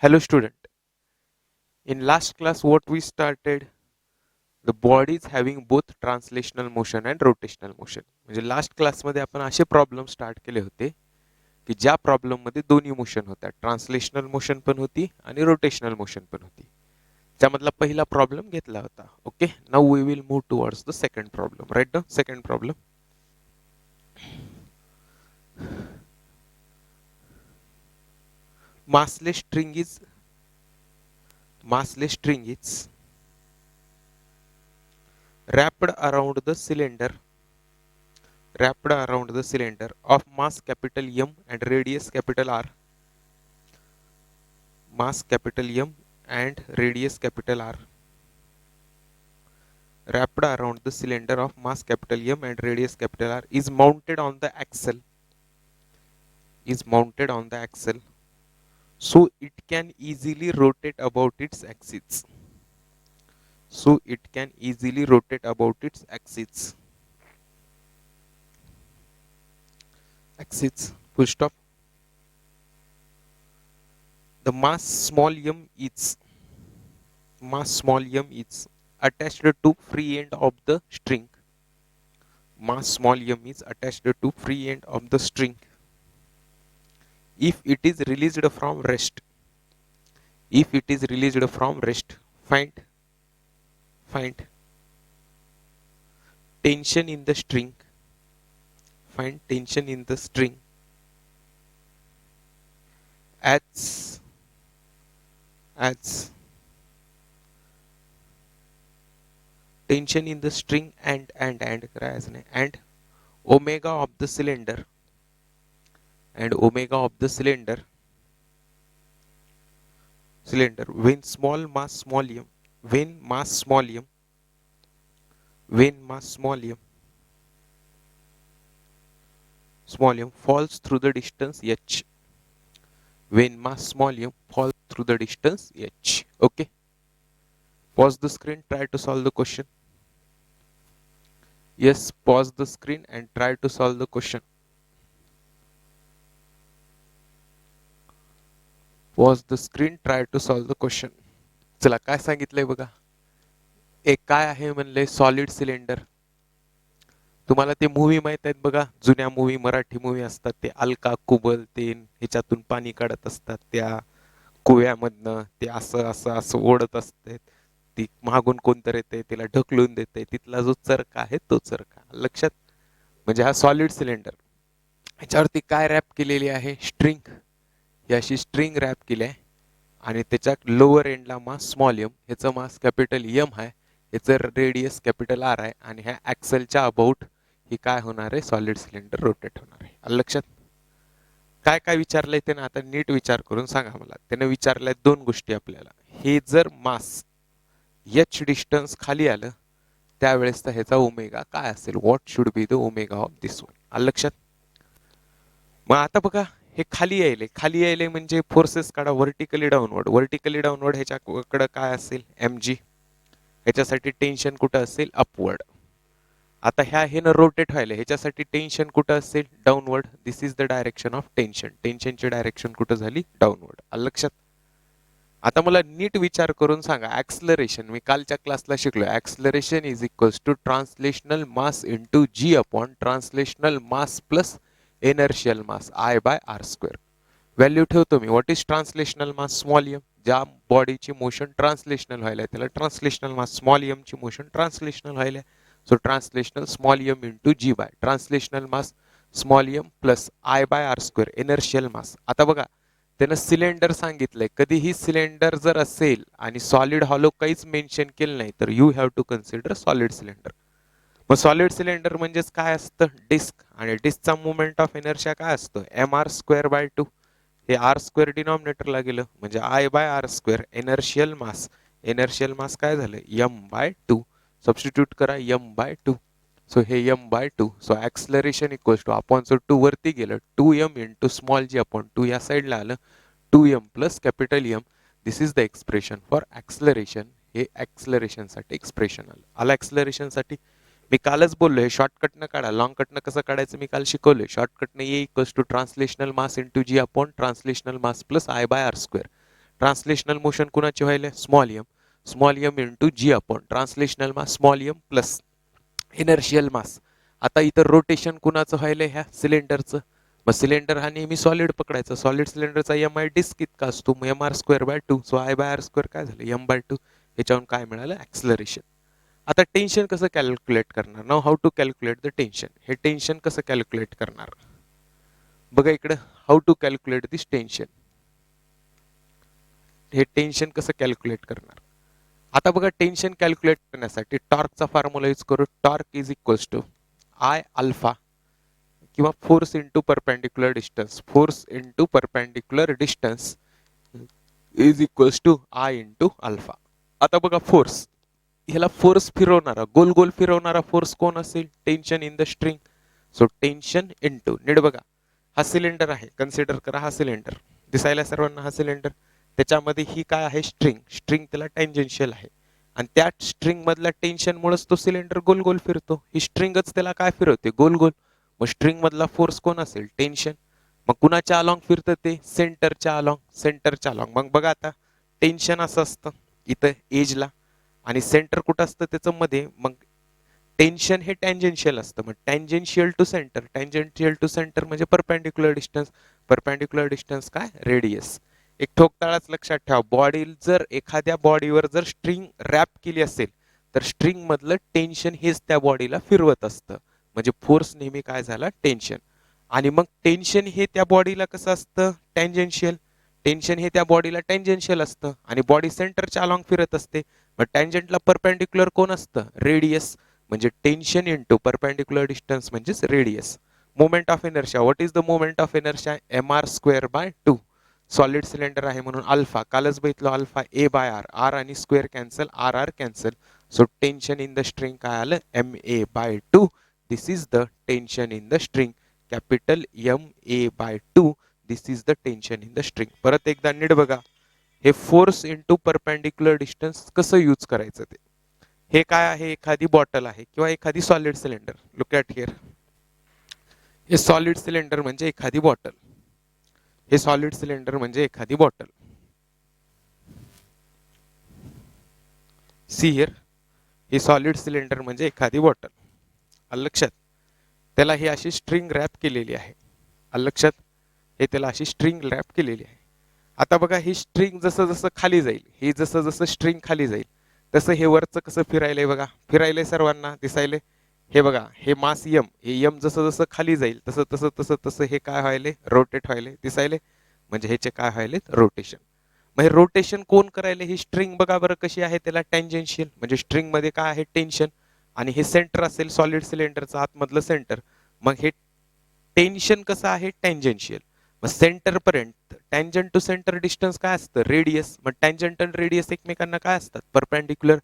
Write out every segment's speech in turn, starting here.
Hello student. In last class what we started, the body is having both translational motion and rotational motion. म्हणजे last क्लासमध्ये आपण असे problem start केले होते की ज्या प्रॉब्लेम मध्ये दोन्ही मोशन होत्या, ट्रान्सलेशनल मोशन पण होती आणि रोटेशनल मोशन पण होती. त्यामधला पहिला प्रॉब्लेम घेतला होता. Okay, now we will move towards the second problem. Right the second problem. massless string is wrapped around the cylinder of mass capital M and radius capital R. Mass capital M and radius capital R. Wrapped around the cylinder of mass capital M and radius capital R is mounted on the axle. So it can easily rotate about its axis. Full stop. The mass small m is attached to free end of the string. Mass small m is attached to free end of the string. If it is released from rest, find tension in the string. As tension in the string and omega of the cylinder when mass small m falls through the distance h. When mass small m falls through the distance h. Okay, pause the screen, try to solve the question. Yes, pause the screen and try to solve the question. Pause the screen, try to solve the question. चला काय सांगितलंय बघा. एक काय आहे म्हणले solid cylinder. तुम्हाला ते मूवी माहित आहेत बघा, जुन्या मूवी, मराठी मूवी असतात ते अलका कुबल ते ह्याच्यातून पाणी काढत असतात त्या कुव्यामधनं, ते असं ओढत असते, ती मागून कोणतरी येते तिला ढकलून देते, तिथला जो चरखा आहे तो चरखा लक्षात. म्हणजे हा सॉलिड सिलेंडर, ह्याच्यावरती काय रॅप केलेली आहे, स्ट्रिंग. ही अशी स्ट्रिंग रॅप केली आहे आणि त्याच्या लोअर एंडला मास स्मॉल एम, ह्याचं मास कॅपिटल एम आहे, ह्याचं रेडियस कॅपिटल आर आहे आणि ह्या ॲक्सेलच्या अबाउट ही काय होणार आहे, सॉलिड सिलेंडर रोटेट होणार आहे. लक्षात. काय काय विचारलंय त्यानं, आता नीट विचार करून सांगा मला. त्यानं विचारलंय दोन गोष्टी आपल्याला. हे जर मास एच डिस्टन्स खाली आलं त्यावेळेस तर ह्याचा ओमेगा काय असेल, what should be the omega of this one. लक्षात. मग आता बघा, हे खाली यायले म्हणजे फोर्सेस काढा. व्हर्टिकली डाऊनवर्ड ह्याच्याकडे काय असेल, एम जी. ह्याच्यासाठी टेन्शन कुठं असेल, अपवर्ड. आता हे न रोटेट व्हायला, ह्याच्यासाठी टेन्शन कुठं असेल, downward. This is the direction of tension. टेन्शनची डायरेक्शन कुठं झाली, डाऊनवर्ड. लक्षात. आता मला नीट विचार करून सांगा, ऍक्सलरेशन मी कालच्या क्लासला शिकलो, acceleration is equals to translational mass into g upon translational mass plus inertial mass I by R square. Value ठेवतो मी. What is translational mass, small M. ज्या बॉडीची मोशन ट्रान्सलेशनल व्हायला त्याला ट्रान्सलेशनल मास, स्मॉल एम ची motion translational व्हायला, so translational small M into g by translational mass small M plus I by R square inertial mass. आता बघा, त्यानं cylinder सांगितलंय. कधीही सिलेंडर जर असेल आणि सॉलिड हॉलो काहीच मेन्शन केलं नाही तर you have to consider solid cylinder. मग सॉलिड सिलेंडर म्हणजेच काय असतं, डिस्क. आणि डिस्कचा मुवमेंट ऑफ इनर्शिया काय असतो, एम आर स्क्वेअर बाय 2. हे आर स्क्वेअर डिनॉमिनेटरला गेलं म्हणजे I by R square. Inertial mass काय झालं, एम बाय 2. सबस्टिट्यूट करा, एम बाय 2. सो हे M by 2. So acceleration equals to upon, so 2 वरती गेलं 2m इंटू स्मॉल जी अपॉन 2. या साईडला आलं 2m plus capital M. This is the expression for acceleration. हे ऍक्सलरेशनसाठी एक्सप्रेशन आलं ऍक्सलरेशनसाठी. मी कालच बोललो, हे शॉर्टकटनं काढा. लॉंग कटनं कसं काढायचं मी काल शिकवलंय. शॉर्टकटनं a equals to translational mass into g upon translational mass plus I by R square. Translational motion कुणाची व्हायला small M into g upon translational mass small M plus inertial mass. आता इथं रोटेशन कुणाचं व्हायलंय ह्या सिलेंडरचं. मग सिलेंडर हा नेहमी सॉलिड पकडायचा. सॉलिड सिलेंडरचा एम आय डिस्क इतका असतो. मग M R square by 2. So I by R square काय झालं एम बाय 2. ह्याच्यावरून काय मिळालं ऍक्सलरेशन. आता टेन्शन कसं कॅल्क्युलेट करणार. Now how to calculate the tension. हे टेन्शन कसं कॅल्क्युलेट करणार बघा इकडं. How to calculate this tension. हे टेन्शन कसं कॅल्क्युलेट करणार. आता बघा टेन्शन कॅल्क्युलेट करण्यासाठी टॉर्कचा फॉर्म्युला यूज करू. Torque is equals to I alpha किंवा force into perpendicular distance. Force into perpendicular distance is equals to I into alpha. आता बघा फोर्स, ह्याला फोर्स फिरवणारा गोल गोल फिरवणारा फोर्स कोण असेल. Tension in the string. So tension into नीट बघा हा सिलेंडर आहे. कन्सिडर करा हा सिलेंडर दिसायला सर्वांना हा सिलेंडर. त्याच्यामध्ये ही काय आहे स्ट्रिंग. स्ट्रिंग त्याला टँजेन्शियल आहे आणि त्या स्ट्रिंग मधल्या टेन्शन मुळेच तो सिलेंडर गोल गोल फिरतो. ही स्ट्रिंगच त्याला काय फिरवते गोल गोल. मग स्ट्रिंग मधला फोर्स कोण असेल टेन्शन. मग कुणाच्या अलॉंग फिरतं ते सेंटरच्या अलॉंग. सेंटरच्या अलॉंग. मग बघा आता टेन्शन असं असतं इथं एजला आणि सेंटर कुठं असतं त्याचं मध्ये. मग टेन्शन हे टँजेन्शियल असतं. मग tangential to centre. Tangential to centre म्हणजे परपेंडिक्युलर डिस्टन्स. परपेंडिक्युलर डिस्टन्स काय रेडियस. एक ठोकताळाच लक्षात ठेवा. बॉडी जर एखाद्या बॉडीवर जर स्ट्रिंग रॅप केली असेल तर स्ट्रिंग मधलं टेन्शन हेच त्या बॉडीला फिरवत असतं. म्हणजे फोर्स नेहमी काय झाला टेन्शन. आणि मग टेन्शन हे त्या बॉडीला कसं असतं टँजेन्शियल. टेन्शन हे त्या बॉडीला टँजेन्शियल असतं आणि बॉडी सेंटरच्या अलॉंग फिरत असते. मग टँजंटला परपेंडिक्युलर कोण असतं रेडियस. म्हणजे टेन्शन इंटू परपेंडिक्युलर डिस्टन्स म्हणजेच radius. Moment of inertia. What is the moment of inertia M R square by 2. Solid cylinder आहे म्हणून अल्फा कालच बघितलो alpha A by R. R आणि square cancel R R cancel. So tension in the string काय आलं M A by 2. This is the tension in the string. Capital M A by 2. This is the tension in the string. परत एकदा नीट बघा हे force into perpendicular distance कसं use करायचं ते. हे काय आहे एखादी बॉटल आहे किंवा एखादी solid cylinder. Look at here. हे सॉलिड सिलेंडर म्हणजे एखादी बॉटल. हे सॉलिड सिलेंडर म्हणजे एखादी बॉटल. See here. हे सॉलिड सिलेंडर म्हणजे एखादी बॉटल. लक्षात. त्याला ही अशी स्ट्रिंग रॅप केलेली आहे. लक्षात. हे त्याला अशी स्ट्रिंग रॅप केलेली आहे. आता बघा ही स्ट्रिंग जसं जसं खाली जाईल ही जसं जसं स्ट्रिंग खाली जाईल तसं हे वरचं कसं फिरायलंय बघा. फिरायलंय सर्वांना दिसायलंय. हे बघा हे मास यम हे यम जसं जसं खाली जाईल तसं तसं तसं तसं हे काय व्हायले रोटेट व्हायले दिसायले. म्हणजे ह्याचे काय व्हायले रोटेशन. मग हे रोटेशन कोण करायले. ही स्ट्रिंग बघा बरं कशी आहे त्याला टँजेन्शियल. म्हणजे स्ट्रिंग मध्ये काय आहे टेन्शन आणि हे सेंटर असेल सॉलिड सिलेंडरचं आतमधलं सेंटर. मग हे टेन्शन कसं आहे टँजेन्शियल. मग सेंटर पर्यंत टँजंट टू सेंटर डिस्टन्स काय असतं रेडियस. मग टँजंट आणि रेडियस एकमेकांना काय असतात परपेंडिक्युलर.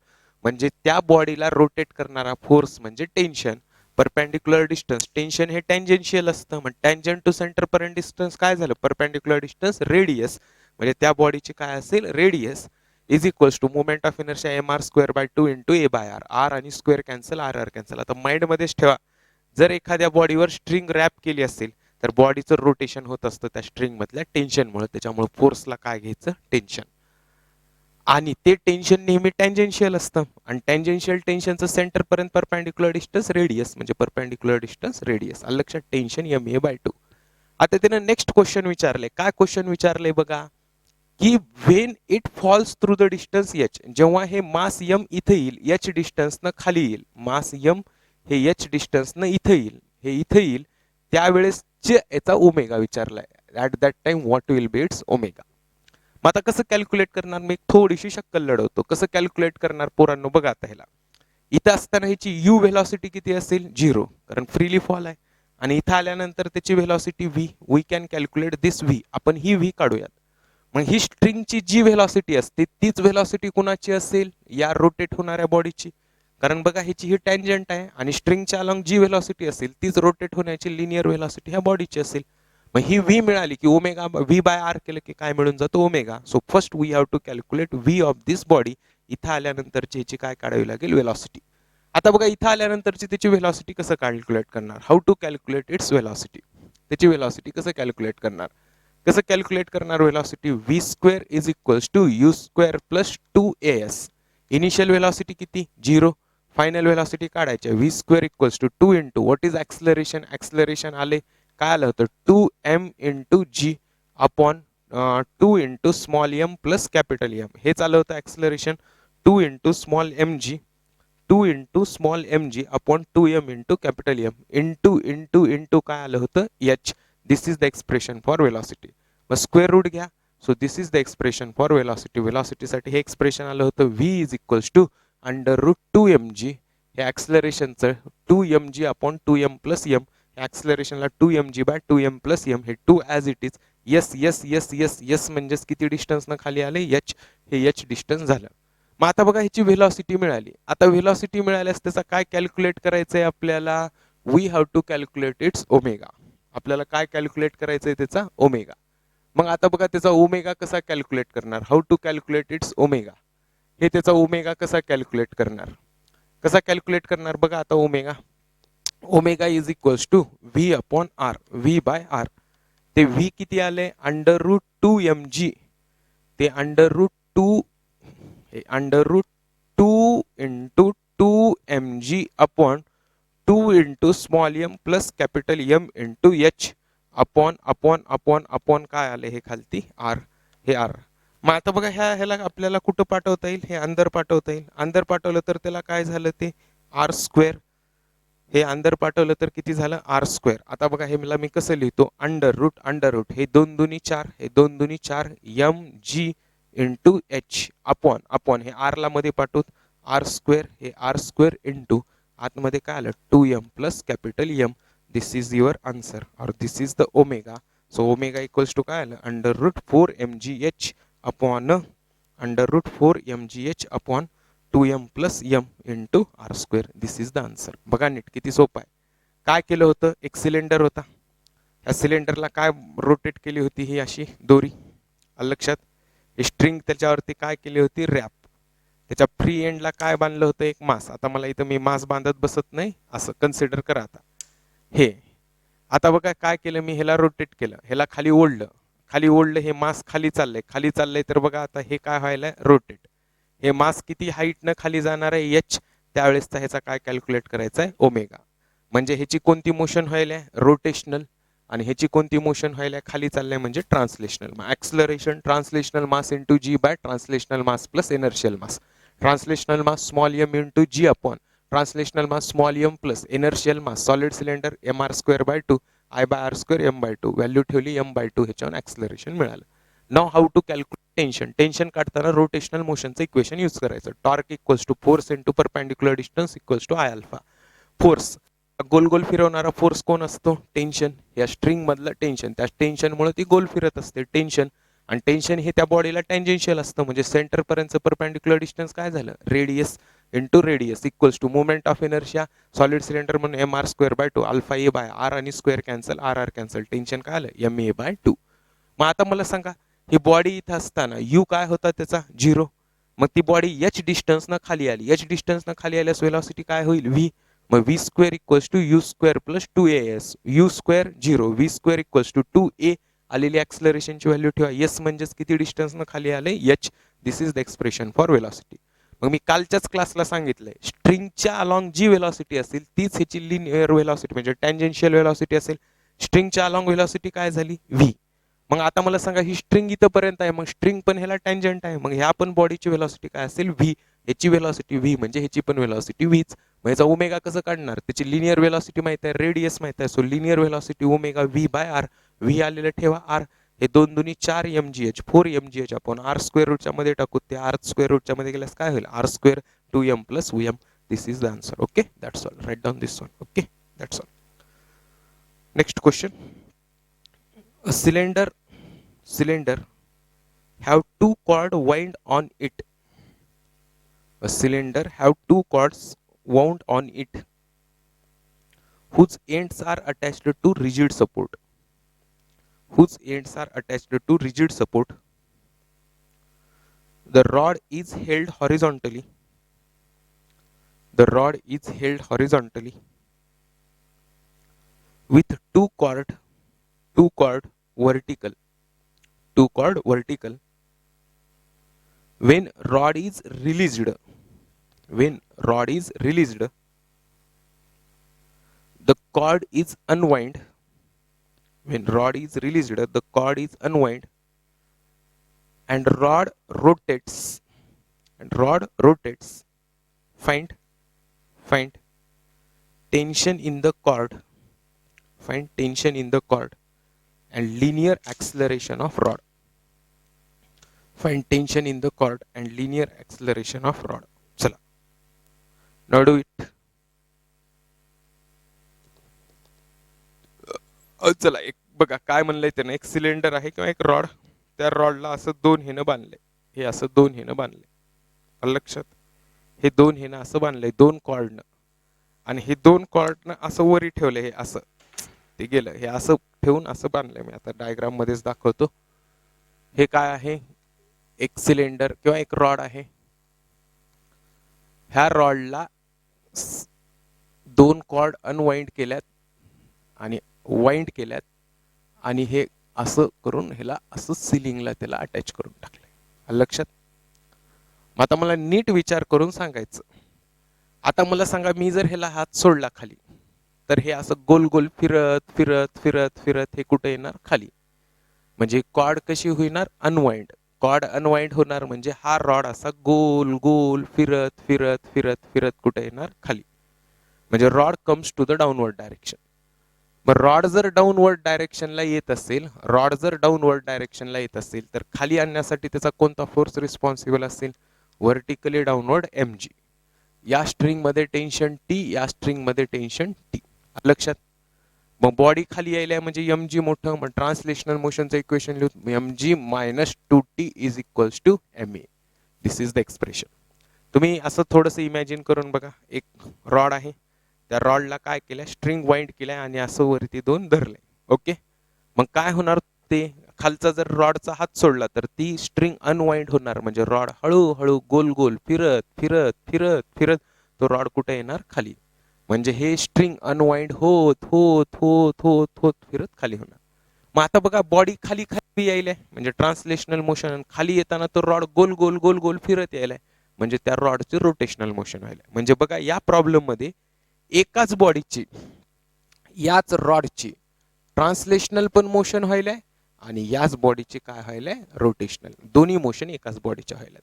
म्हणजे त्या बॉडीला रोटेट करणारा फोर्स म्हणजे टेन्शन. परपेंडिक्युलर डिस्टन्स टेन्शन हे टँजेन्शियल असतं. मग टँजंट टू सेंटर पर्यंत डिस्टन्स काय झालं परपेंडिक्युलर डिस्टन्स रेडियस. म्हणजे त्या बॉडीची काय असेल radius is equals to moment of inertia M R square by 2 into a by R. R आणि square cancel R R cancel. आता माइंड मध्येच ठेवा जर एखाद्या बॉडीवर स्ट्रिंग रॅप केली असेल तर बॉडीचं रोटेशन होत असतं त्या स्ट्रिंग मधल्या टेन्शनमुळे. त्याच्यामुळे फोर्सला काय घ्यायचं टेन्शन. आणि ते टेन्शन नेहमी टँजेन्शियल असतं आणि टँजेन्शियल टेन्शनचं सेंटर पर्यंत परपेंडिक्युलर डिस्टन्स रेडियस म्हणजे परपेंडिक्युलर डिस्टन्स रेडियस. लक्षात टेन्शन एम ए बाय 2. आता त्यानं नेक्स्ट क्वेश्चन विचारले. काय क्वेश्चन विचारले बघा की when it falls through the distance H. जेव्हा हे मास यम इथे येईल एच डिस्टन्सनं खाली येईल. मास यम हे एच डिस्टन्सनं इथे येईल हे इथे येईल त्यावेळेस याचा ओमेगा विचारलाय. At that time what will be its omega. मग आता कसं कॅल्क्युलेट करणार मी थोडीशी शक्कल लढवतो. कसं कॅल्क्युलेट करणार पोरांनो बघा आता ह्याला. इथं असताना ह्याची यू व्हेलॉसिटी किती असेल 0 कारण फ्रीली फॉल आहे. आणि इथं आल्यानंतर त्याची velocity V. We can calculate this V. आपण ही व्ही काढूयात. मग ही स्ट्रिंगची जी व्हेलॉसिटी असते तीच व्हेलॉसिटी कुणाची असेल या रोटेट होणाऱ्या बॉडीची. कारण बघा ह्याची ही टँजंट आहे आणि स्ट्रिंगच्या अलॉंग जी व्हेलॉसिटी असेल तीच रोटेट होण्याची लिनियर व्हेलॉसिटी ह्या बॉडीची असेल. मग ही व्ही मिळाली की ओमेगा व्ही बाय आर केलं की काय मिळून जातो omega. So first we have to calculate V of this body. इथं आल्यानंतरची ह्याची काय काढावी लागेल व्हेलॉसिटी. आता बघा इथं आल्यानंतरची त्याची व्हेलॉसिटी कसं कॅल्क्युलेट करणार. How to calculate its velocity. त्याची व्हेलॉसिटी कसं कॅल्क्युलेट करणार. कसं कॅल्क्युलेट करणार velocity? V square is equals to you square plus 2as. Initial velocity किती? 0. फायनल वेलॉसिटी काढायची. V square equals to 2 into what is acceleration? Acceleration आले काय आलं होतं? 2m into g upon 2 into small M plus capital M. हेच आलं होतं acceleration. 2 into small m g 2 into small m g upon 2m into capital M into काय आलं होतं? H. This is the expression for velocity. मग square root घ्या. So this is the expression for velocity. वेलॉसिटीसाठी हे expression आलं होतं v is equals to under root 2mg. हे ॲक्सलरेशनचं 2mg upon 2m plus m. ॲक्सलरेशनला 2mg by 2m plus m. हे 2 as it is. Yes yes yes yes yes म्हणजेच किती डिस्टन्सनं खाली आले? एच. हे एच डिस्टन्स झालं. मग आता बघा ह्याची व्हेलॉसिटी मिळाली. आता व्हेलॉसिटी मिळाल्यास त्याचा काय कॅल्क्युलेट करायचं आहे आपल्याला? We have to calculate its omega. आपल्याला काय कॅल्क्युलेट करायचं आहे? त्याचा ओमेगा. मग आता बघा त्याचा ओमेगा कसा कॅल्क्युलेट करणार? How to calculate its omega. हे त्याचा ओमेगा कसा कॅल्क्युलेट करणार? कसा कॅल्क्युलेट करणार बघा आता omega. Omega is equals to V upon R. V by R. ते व्ही किती आले? Under root 2mg. ते under root 2 under root 2 into 2mg upon 2 into small M plus capital M into H upon upon upon upon काय आले हे खालती? R. हे R. मग आता बघा ह्याला आपल्याला कुठं पाठवता येईल? हे अंदर पाठवता येईल. अंदर पाठवलं तर त्याला काय झालं? ते आर स्क्वेअर. हे अंदर पाठवलं तर किती झालं? R square. आता बघा हे मला मी कसं लिहितो? अंडर रूट हे 2 दुनी 4 हे 2 दुनी 4 m g into H upon upon हे आरला मध्ये पाठवत आर स्क्वेअर. हे आर स्क्वेअर इंटू आतमध्ये काय आलं? 2m plus capital M. This is your answer और this is the omega. So omega equals to काय आलं? Under root 4mgh upon under root 4mgh upon 2m plus m into r square. This is the answer. बघा नीट किती सोपं आहे. काय केलं होतं? एक सिलेंडर होता. ह्या सिलेंडरला काय रोटेट केली होती? ही अशी दोरी. लक्षात? स्ट्रिंग त्याच्यावरती काय केली होती? रॅप. त्याच्या फ्री एंडला काय बांधलं होतं? एक मास. आता मला इथं मी मास बांधत बसत नाही, असं कन्सिडर करा. आता हे आता बघा काय केलं मी? ह्याला रोटेट केलं, ह्याला खाली ओढलं, हे मास खाली चाललंय तर बघा आता हे काय व्हायलंय? रोटेट. हे मास किती हाईटनं खाली जाणार आहे? एच. त्यावेळेसचा ह्याचा काय कॅल्क्युलेट करायचा आहे? ओमेगा. म्हणजे ह्याची कोणती मोशन व्हायला? रोटेशनल. आणि ह्याची कोणती मोशन व्हायला? खाली चाललंय म्हणजे ट्रान्सलेशनल. मग acceleration translational mass into g by translational mass plus inertial mass. Translational mass small M into g upon translational mass small M plus inertial mass solid cylinder m R square by 2 I by R square m by 2. Value ठेवली m by 2. ह्याच्यावर acceleration मिळालं. Now how to calculate tension. Tension काढताना rotational मोशनचं equation use करायचं. Torque equals to force into perpendicular distance equals to I alpha. Force गोल गोल फिरवणारा force कोण असतो? टेन्शन. या स्ट्रिंग मधलं टेन्शन. त्या टेन्शनमुळे ती गोल फिरत असते. टेन्शन. आणि टेन्शन हे त्या बॉडीला टँजेन्शियल असतं. म्हणजे सेंटर पर्यंतचं परपेंडिक्युलर डिस्टन्स काय झालं? Radius into radius equals to movement of inertia solid cylinder म्हणून m R square by 2 alpha A by r आणि square cancel R R cancel. Tension काय आलं? M A by 2. मग आता मला सांगा ही बॉडी इथं असताना यू काय होता त्याचा? 0. मग ती बॉडी एच डिस्टन्सनं खाली आली. एच डिस्टन्सनं खाली आल्यास वेलॉसिटी काय होईल? व्ही. मग V square equals to you square plus 2as. U square 0. V square equals to 2a. आलेली ॲक्सलरेशनची व्हॅल्यू ठेवा. एस म्हणजेच किती डिस्टन्सनं खाली आले? H. This is the expression for velocity. मग मी कालच्याच क्लासला सांगितलंय स्ट्रिंगच्या अलॉंग जी वेलॉसिटी असेल तीच ह्याची लिनियर वेलॉसिटी म्हणजे टँजेन्शियल वेलॉसिटी असेल. स्ट्रिंगच्या अलॉंग वेलॉसिटी काय झाली? व्ही. मग आता मला सांगा ही स्ट्रिंग इथंपर्यंत आहे, मग स्ट्रिंग पण ह्याला टँजंट आहे, मग ह्या पण बॉडीची वेलॉसिटी काय असेल? व्ही. ह्याची वेलॉसिटी व्ही म्हणजे ह्याची पण वेलॉसिटी व्हीच. मग ह्याचा ओमेगा कसं काढणार? त्याची लिनियर वेलॉसिटी माहिती आहे, रेडियस माहिती आहे. So linear velocity omega V by R. V आलेलं ठेवा आर. हे 2 दुनी 4 mgh 4 mgh आपण आर स्क्वेअर रूटच्या मध्ये टाकू. ते आर स्क्वेअर रूटच्या मध्ये गेल्यास काय होईल? R square 2m plus vm. This is the answer. Okay, that's all. Right down this one. Okay, that's all. Next question. A cylinder have two cord wound on it. A cylinder have two cords wound on it whose ends are attached to rigid support. Whose ends are attached to rigid support. The rod is held horizontally. The rod is held horizontally with two cord vertical. two chord vertical. When rod is released, when rod is released, the cord is unwind. When rod is released, the cord is unwind, and rod rotates. And rod rotates. Find tension in the cord. Find tension in the cord and linear acceleration of rod. Find tension in the cord and linear acceleration of rod. चला, now do it. चला, एक बघा काय म्हणलंय त्यानं, एक cylinder आहे किंवा एक रॉड, त्या रॉडला असं दोन हेनं बांधले, हे असं दोन हेनं बांधले, लक्षात, हे दोन हेनं असं बांधलंय दोन कॉर्डनं, आणि हे दोन कॉर्डनं असं वरी ठेवलंय, हे असं ते गेलं, हे असं ठेवून असं बांधलंय. मी आता डायग्राम मध्येच दाखवतो. हे काय आहे, एक सिलेंडर किंवा एक रॉड आहे. ह्या रॉडला दोन कॉर्ड अनवाइंड केल्यात आणि वाइंड केल्यात, आणि हे असं करून ह्याला असं सिलिंगला त्याला अटॅच करून टाकलंय. लक्षात. मग आता मला नीट विचार करून सांगायचं. आता मला सांगा, मी जर ह्याला हात सोडला खाली, तर हे असं गोल गोल फिरत फिरत फिरत फिरत हे कुठे येणार, खाली. म्हणजे कॉर्ड कशी होणार, अनवाइंड. कॉर्ड अनवाइंड होणार म्हणजे हा रॉड असा गोल गोल फिरत फिरत फिरत फिरत कुठे येणार, खाली. म्हणजे rod comes to the downward direction. मग रॉड जर डाऊनवर्ड डायरेक्शनला येत असेल, रॉड जर डाऊनवर्ड डायरेक्शनला येत असेल, तर खाली आणण्यासाठी त्याचा कोणता फोर्स रिस्पॉन्सिबल असेल, व्हर्टिकली डाऊनवर्ड mg. या स्ट्रिंग मध्ये टेन्शन T, या स्ट्रिंग मध्ये टेन्शन T. लक्षात. मग बॉडी खाली यायला म्हणजे mg मोठं, मग ट्रान्सलेशनल मोशनचं इक्वेशन लिहू, mg minus 2t is equals to ma. This is the expression. तुम्ही असं थोडंसं इमॅजिन करून बघा, एक रॉड आहे, त्या रॉडला काय केलंय, स्ट्रिंग वाइंड केलाय आणि असं वरती दोन धरले. ओके. मग काय होणार, ते खालचा जर रॉडचा हात सोडला तर ती स्ट्रिंग अनवाइंड होणार, म्हणजे रॉड हळूहळू गोल गोल फिरत फिरत फिरत फिरत तो रॉड कुठे येणार, खाली. म्हणजे हे स्ट्रिंग अनवाइंड होत होत होत होत होत फिरत खाली होणार. मग आता बघा, बॉडी खाली खाली यायलाय म्हणजे ट्रान्सलेशनल मोशन, खाली येताना तो रॉड गोल गोल गोल गोल फिरत यायलाय म्हणजे त्या रॉडचे रोटेशनल मोशन व्हायला. म्हणजे बघा, या प्रॉब्लेम मध्ये एकाच बॉडीची, याच रॉडची ट्रान्सलेशनल पण मोशन व्हायलाय आणि याच बॉडीचे काय व्हायलाय, रोटेशनल. दोन्ही मोशन एकाच बॉडीच्या व्हायला.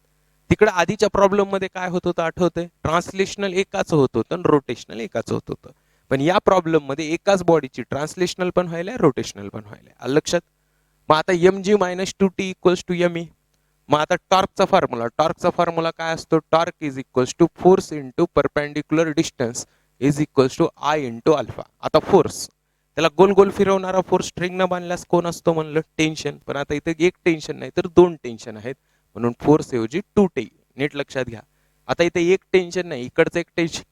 तिकडे आधीच्या प्रॉब्लेम मध्ये काय होत होतं आठवतंय, ट्रान्सलेशनल एकाच होत होतं आणि रोटेशनल एकाच होत होतं. पण या प्रॉब्लेम मध्ये एकाच बॉडीची ट्रान्सलेशनल पण व्हायलाय, रोटेशनल पण व्हायलाय. लक्षात. मग आता mg minus 2t equals to me. मग आता टॉर्कचा फॉर्म्युला काय असतो, torque is equals to force into perpendicular distance is equals to I into alpha. आता फोर्स, त्याला गोल गोल फिरवणारा फोर्स स्ट्रिंग न बांधल्यास कोण असतो म्हणलं, टेन्शन. पण आता इथे एक टेन्शन नाही तर दोन टेन्शन आहेत, म्हणून फोर्स ऐवजी 2t. नीट लक्षात घ्या. आता इथे एक टेन्शन नाही, इकडचं एक टेन्शन,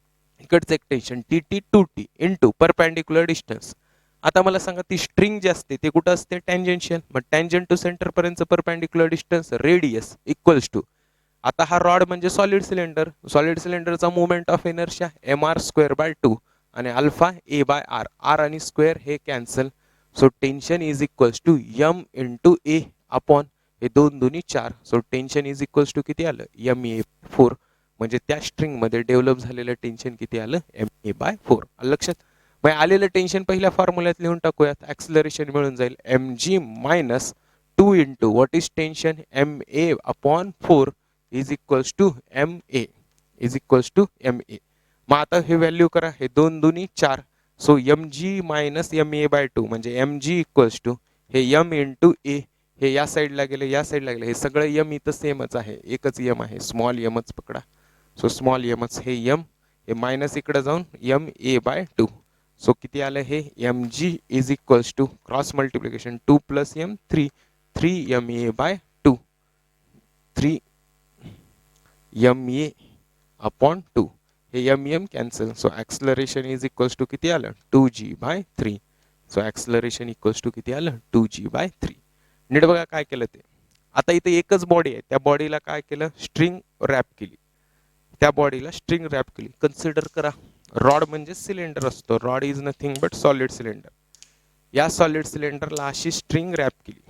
इकडचं एक tension, tt 2t into perpendicular distance. आता मला सांगा, ती स्ट्रिंग जी असते ते कुठं असते, टँजेन्शियल. मग टँजंट टू सेंटर पर्यंत perpendicular distance radius equals to, आता हा रॉड म्हणजे सॉलिड सिलेंडर, सॉलिड सिलेंडरचा मोमेंट ऑफ इनर्शिया mr²/2 आणि अल्फा a/r, r आणि स्क्वेअर हे cancel. So tension is equals to m into a upon हे दोन दोन्ही 4. So tension is equals to किती आलं, ma/4. म्हणजे त्या स्ट्रिंग मध्ये डेव्हलप झालेलं टेन्शन किती आलं, ma/4. लक्षात. मग आलेलं टेन्शन पहिल्या फॉर्म्युल्यात लिहून टाकूयात, ऍक्सलरेशन मिळून जाईल mg minus 2 into what is tension, ma/4 is equals to ma, is equals to ma. मग आता हे व्हॅल्यू करा, हे दोन दोन्ही 4. सो mg मायनस ma/2 म्हणजे mg इक्वल्स टू हे m इंटू a, हे या साईडला गेले, या साईडला गेले, हे सगळं m इथं सेमच आहे, एकच m आहे, स्मॉल mच पकडा. सो स्मॉल mच, हे m, हे मायनस इकडे जाऊन ma/2. सो किती आलं हे, mg is equals to cross multiplication 2 plus m 3, 3 ma/2, 3 ma upon 2. हे m cancel. So acceleration is equals to किती आलं, 2g/3. So acceleration equals to किती आलं, 2g/3. नीट बघा काय केलं ते. आता इथे एकच बॉडी आहे, त्या बॉडीला काय केलं, स्ट्रिंग रॅप केली, त्या बॉडीला स्ट्रिंग रॅप केली. कन्सिडर करा, रॉड म्हणजे सिलेंडर असतो, rod is nothing but solid cylinder. या सॉलिड सिलेंडरला अशी स्ट्रिंग रॅप केली.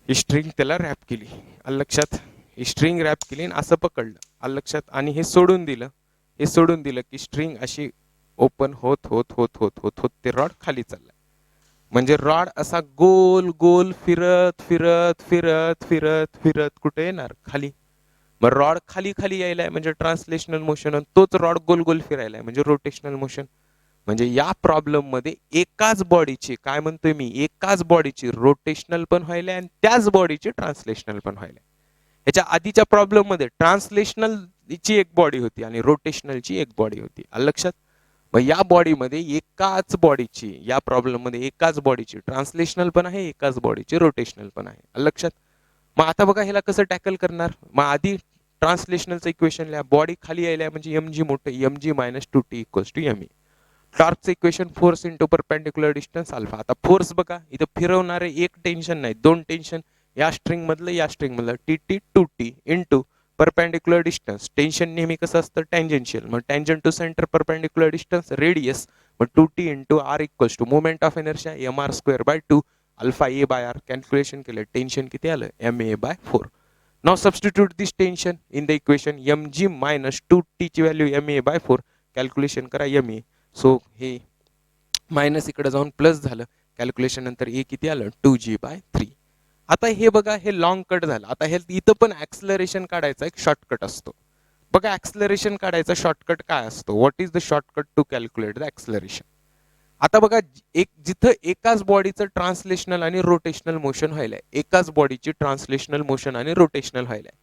ही स्ट्रिंग त्याला रॅप केली, आलं लक्षात. ही स्ट्रिंग रॅप केली आणि असं पकडलं, आलं लक्षात. आणि हे सोडून दिलं, हे सोडून दिलं की स्ट्रिंग अशी ओपन होत होत होत होत होत होत ते रॉड खाली चाललाय. म्हणजे रॉड असा गोल गोल फिरत फिरत फिरत फिरत फिरत कुठे येणार, खाली. मग रॉड खाली खाली यायलाय म्हणजे ट्रान्सलेशनल मोशन, आणि तोच रॉड गोल गोल फिरायलाय म्हणजे रोटेशनल मोशन. म्हणजे या प्रॉब्लेम मध्ये एकाच बॉडीची, काय म्हणतोय मी, एकाच बॉडीची रोटेशनल पण व्हायला आणि त्याच बॉडीची ट्रान्सलेशनल पण व्हायला. याच्या आधीच्या प्रॉब्लेम मध्ये ट्रान्सलेशनल ची एक बॉडी होती आणि रोटेशनलची एक बॉडी होती, आलं लक्षात. मग या बॉडीमध्ये एकाच बॉडीची, या प्रॉब्लेम मध्ये एकाच बॉडीची ट्रान्सलेशनल पण आहे, एकाच बॉडीची रोटेशनल पण आहे, आलं लक्षात. मग आता बघा ह्याला कसं टॅकल करणार. मग आधी ट्रान्सलेशनलचं इक्वेशन लिहा, बॉडी खाली यायला म्हणजे एम जी मोठं, m g minus two t equals to m e. टॉर्कचं equation force into perpendicular distance alpha. आता फोर्स बघा इथं फिरवणारे एक टेन्शन नाही, दोन टेन्शन, या स्ट्रिंग मधलं या स्ट्रिंग मधलं, t t two t into perpendicular distance. Tension नेहमी कसं असतं, टँजेन्शियल. मग tangent to centre perpendicular distance radius, मग two t into r equals to moment of inertia M R square by two alpha A by r. Calculation केलं, tension किती आलं, M A by 4. Now substitute this tension in the equation, m g minus two t ची value m A by 4. Calculation करा M A. So हे minus इकडे जाऊन plus झालं, calculation नंतर ए किती आलं, 2g/3. आता हे बघा हे लॉंग कट झालं. आता हे इथं पण ऍक्सलरेशन काढायचा एक शॉर्टकट असतो. बघा ऍक्सलरेशन काढायचा शॉर्टकट काय असतो, what is the shortcut to calculate the acceleration. आता बघा एक जिथं एकाच बॉडीचं ट्रान्सलेशनल आणि रोटेशनल मोशन व्हायलंय, एकाच बॉडीची ट्रान्सलेशनल मोशन आणि रोटेशनल व्हायलंय,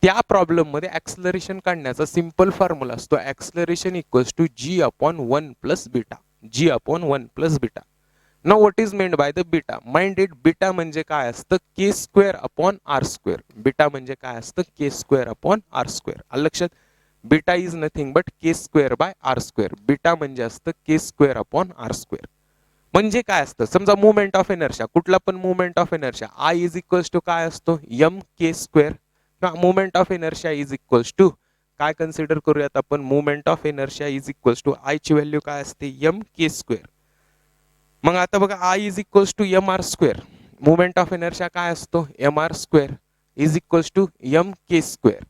त्या प्रॉब्लेम मध्ये ऍक्सलरेशन काढण्याचा सिंपल फॉर्म्युला असतो, acceleration equals to G upon 1 plus beta. G upon 1 plus beta. Now what is meant by the beta, mind it, beta म्हणजे काय असतं, के square upon R square. Beta म्हणजे काय असतं, के स्क्वेअर अपॉन आर स्क्वेअर, आलं लक्षात. Beta is nothing but K square by R square. Beta म्हणजे असतं के स्क्वेअर अपॉन आर स्क्वेअर. म्हणजे काय असतं, समजा मुवमेंट ऑफ इनर्शिया, कुठला पण movement of inertia, I is equals to काय असतो, एम के स्क्वेअर. किंवा movement of inertia is equals to काय कन्सिडर करूयात आपण, movement of inertia is equals to I ची व्हॅल्यू काय असते, एम के स्क्वेअर. मग आता बघा I is equals to M R square. Movement of inertia काय असतो, M R square is equals to m K square.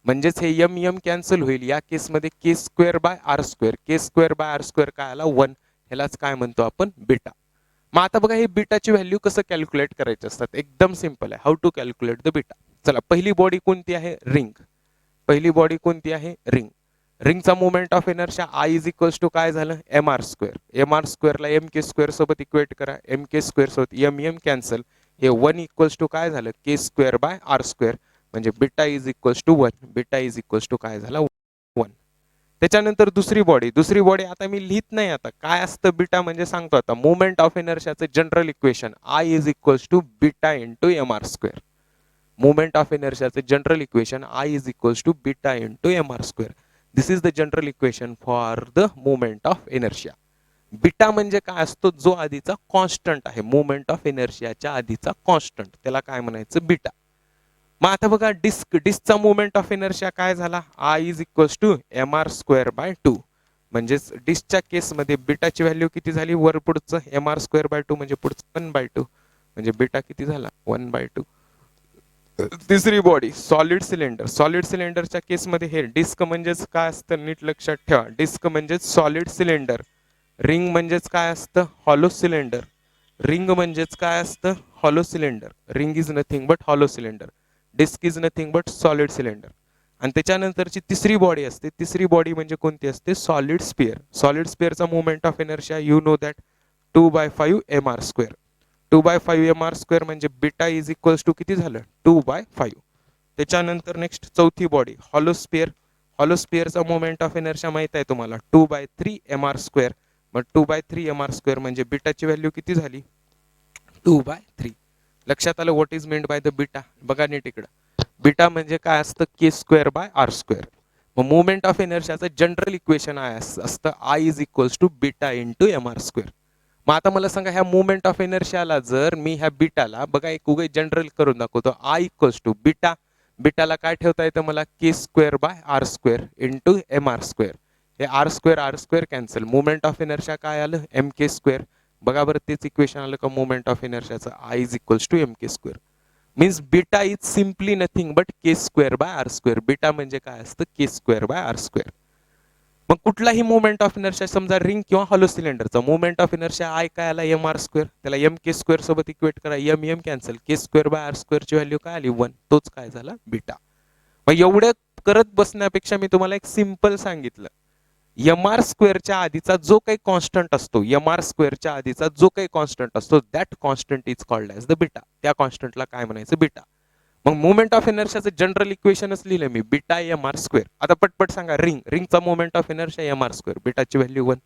म्हणजेच हे एम एम कॅन्सल होईल, या केसमध्ये k square by R square. K square by R square काय आला, 1. ह्यालाच काय म्हणतो आपण, बीटा. मग आता बघा हे बीटाची व्हॅल्यू कसं कॅल्क्युलेट करायचे असतात, एकदम सिंपल आहे. How to calculate the beta. चला पहिली बॉडी कोणती आहे, रिंग. पहिली बॉडी कोणती आहे, रिंग. रिंगचा movement of inertia I is equals to काय झालं, m R square. M r स्क्वेअरला एम के स्क्वेअर सोबत इक्वेट करा, एम के स्क्वेअर सोबत एम एम कॅन्सल, हे 1 इक्वल्स टू काय झालं, के स्क्वेअर बाय आर स्क्वेअर. म्हणजे beta is equals to 1. Beta is equals to काय झाला, 1. त्याच्यानंतर दुसरी बॉडी, दुसरी बॉडी आता मी लिहित नाही, आता काय असतं बीटा म्हणजे सांगतो आता. मुवमेंट ऑफ इनर्शियाचं general equation I is equals to beta into M R square. Movement of इनर्शियाचं general equation I is equals to beta into M R square. This is the general equation for the movement of inertia. Beta म्हणजे काय असतो, जो आधीचा constant आहे, movement of इनर्शियाच्या आधीचा constant, त्याला काय म्हणायचं, बीटा. मग आता बघा डिस्कचा मुवमेंट ऑफ इनर्शिया काय झाला, I is equals to M R square by 2. म्हणजेच डिस्कच्या केसमध्ये बीटाची व्हॅल्यू किती झाली, वर पुढचं एम आर स्क्वेअर बाय 2 म्हणजे पुढचं 1/2. म्हणजे बीटा किती झाला, 1/2. तिसरी बॉडी सॉलिड सिलेंडर. सॉलिड सिलेंडरच्या केसमध्ये हे डिस्क म्हणजेच काय असतं, नीट लक्षात ठेवा. डिस्क म्हणजेच सॉलिड सिलेंडर. रिंग म्हणजेच काय असतं, हॉलो सिलेंडर. रिंग म्हणजेच काय असतं, hollow cylinder. Ring is nothing but hollow cylinder. Disc is nothing but solid cylinder. आणि त्याच्यानंतरची तिसरी बॉडी असते, तिसरी बॉडी म्हणजे कोणती असते, सॉलिड स्पियर. सॉलिड स्पियरचा movement of inertia you know that 2/5 M R square. 2/5 M R square म्हणजे बीटा इज इक्वल्स टू किती झालं, 2/5. त्याच्यानंतर नेक्स्ट चौथी बॉडी हॉलो स्पियर. हॉलो स्पियरचा मुवमेंट ऑफ इनर्शिया माहित आहे तुम्हाला, 2/3 एम आर स्क्वेअर. मग 2/3 एम आर स्क्वेअर म्हणजे बीटाची व्हॅल्यू किती झाली, 2/3. लक्षात आलं what is meant by the beta. बघा नीट इकडं, बीटा म्हणजे काय असतं, के स्क्वेअर बाय आर स्क्वेअर. मग मुवमेंट ऑफ इनर्शियाचं जनरल इक्वेशन असतं I is equals to beta into M R square. मग आता मला सांगा ह्या मुवमेंट ऑफ इनर्शियाला जर मी ह्या बीटाला बघा एक उगे जनरल करून दाखवतो, आय इक्वल्स टू बीटा. बीटाला काय ठेवता येतं मला, k square by R square into M R square. हे r square cancel. Movement of inertia काय आलं, एम के स्क्वेअर. बघा बरं तेच इक्वेशन आलं का मुवमेंट ऑफ इनर्शियाचं, I is equals to m K square. Means beta is simply nothing but K square by R square. Beta म्हणजे काय असतं, के स्क्वेअर बाय आर स्क्वेअर. मग कुठलाही मुवमेंट ऑफ इनर्शिया, समजा रिंग किंवा हॉलो सिलेंडरचा मुवमेंट ऑफ इनर्शिया आय काय आला, एम आर स्क्वेअर, त्याला एम के स्क्वेअर सोबत इक्वेट करा, m m cancel, k square by R स्क्वेअरची व्हॅल्यू काय आली 1, तोच काय झाला बीटा. मग एवढं करत बसण्यापेक्षा मी तुम्हाला एक सिंपल सांगितलं, एम आर स्क्वेअरच्या आधीचा जो काही कॉन्स्टंट असतो, एम आर स्क्वेअरच्या आधीचा जो काही कॉन्स्टंट असतो, that constant is called as the beta. त्या कॉन्स्टंटला काय म्हणायचं, बीटा. मग मुवमेंट ऑफ इनर्शियाचं जनरल इक्वेशनच लिहिलं मी, बीटा एम आर स्क्वेअर. आता पटपट सांगा, रिंगचा movement of inertia M R square, बीटाची व्हॅल्यू 1.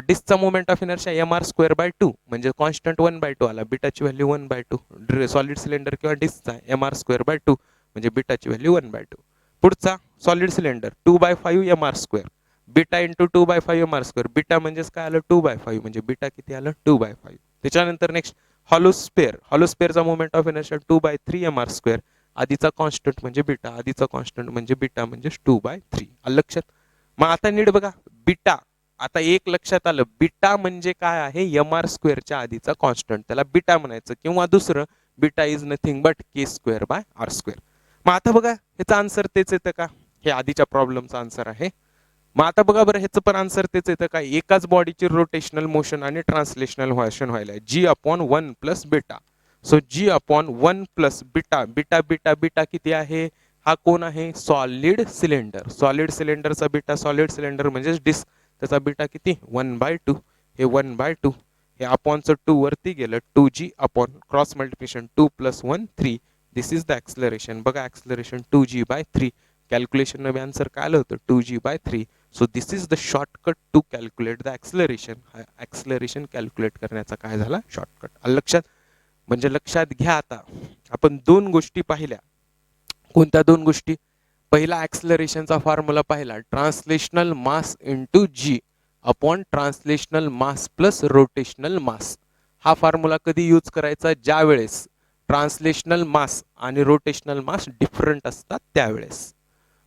डिस्कचा movement of inertia M R square by 2, म्हणजे कॉन्स्टंट 1/2 आला, बीटाची व्हॅल्यू 1/2. सॉलिड सिलेंडर किंवा डिस्कचा एम आर स्क्वेअर बाय 2, म्हणजे बीटाची व्हॅल्यू 1/2. पुढचा solid cylinder 2/5 M R square, beta into 2/5 M R square. Beta म्हणजेच काय आलं, 2/5, म्हणजे बीटा किती आलं, 2/5. त्याच्यानंतर नेक्स्ट हॉलो स्पेअर, हॉलो स्पेअरचा movement of inertia 2/3 m R square. आधीचा कॉन्स्टंट म्हणजे बीटा, आधीचा कॉन्स्टंट म्हणजे बीटा, म्हणजे 2/3. आलं लक्षात. मग आता नीट बघा, बीटा आता एक लक्षात आलं, बीटा म्हणजे काय आहे, एम आर स्क्वेअरच्या आधीचा कॉन्स्टंट, त्याला बीटा म्हणायचं. किंवा दुसरं, beta is nothing but K square by R square. मग आता बघा ह्याचं आन्सर तेच येतं का, हे आधीच्या प्रॉब्लेमचं आन्सर आहे. मग आता बघा बरं, ह्याचं पण आन्सर तेच येतं का, एकाच बॉडीची रोटेशनल मोशन आणि ट्रान्सलेशनल मोशन व्हायला g upon 1 plus beta. So g upon 1 plus beta, beta beta beta किती आहे, हा कोण आहे, सॉलिड सिलेंडर. सॉलिड सिलेंडरचा बीटा, सॉलिड सिलेंडर म्हणजेच डिस्क, त्याचा बीटा किती 1/2. हे 1/2, हे अपॉनचं 2 वरती गेलं, 2g upon cross multiplication 2 + 1 3. This is the acceleration. बघा ॲक्सलरेशन 2g/3. कॅल्क्युलेशन मध्ये आन्सर काय आलं होतं, 2g/3. So this is the shortcut to calculate the acceleration. Acceleration calculate करण्याचा काय झाला, शॉर्टकट. लक्षात, म्हणजे लक्षात घ्या. आता आपण दोन गोष्टी पाहिल्या. कोणत्या दोन गोष्टी, पहिला ॲक्सलरेशनचा फॉर्म्युला पाहिला, translational mass into g upon translational mass plus rotational mass. हा फॉर्म्युला कधी यूज करायचा, ज्या वेळेस ट्रान्सलेशनल मास आणि रोटेशनल मास डिफरंट असतात त्यावेळेस.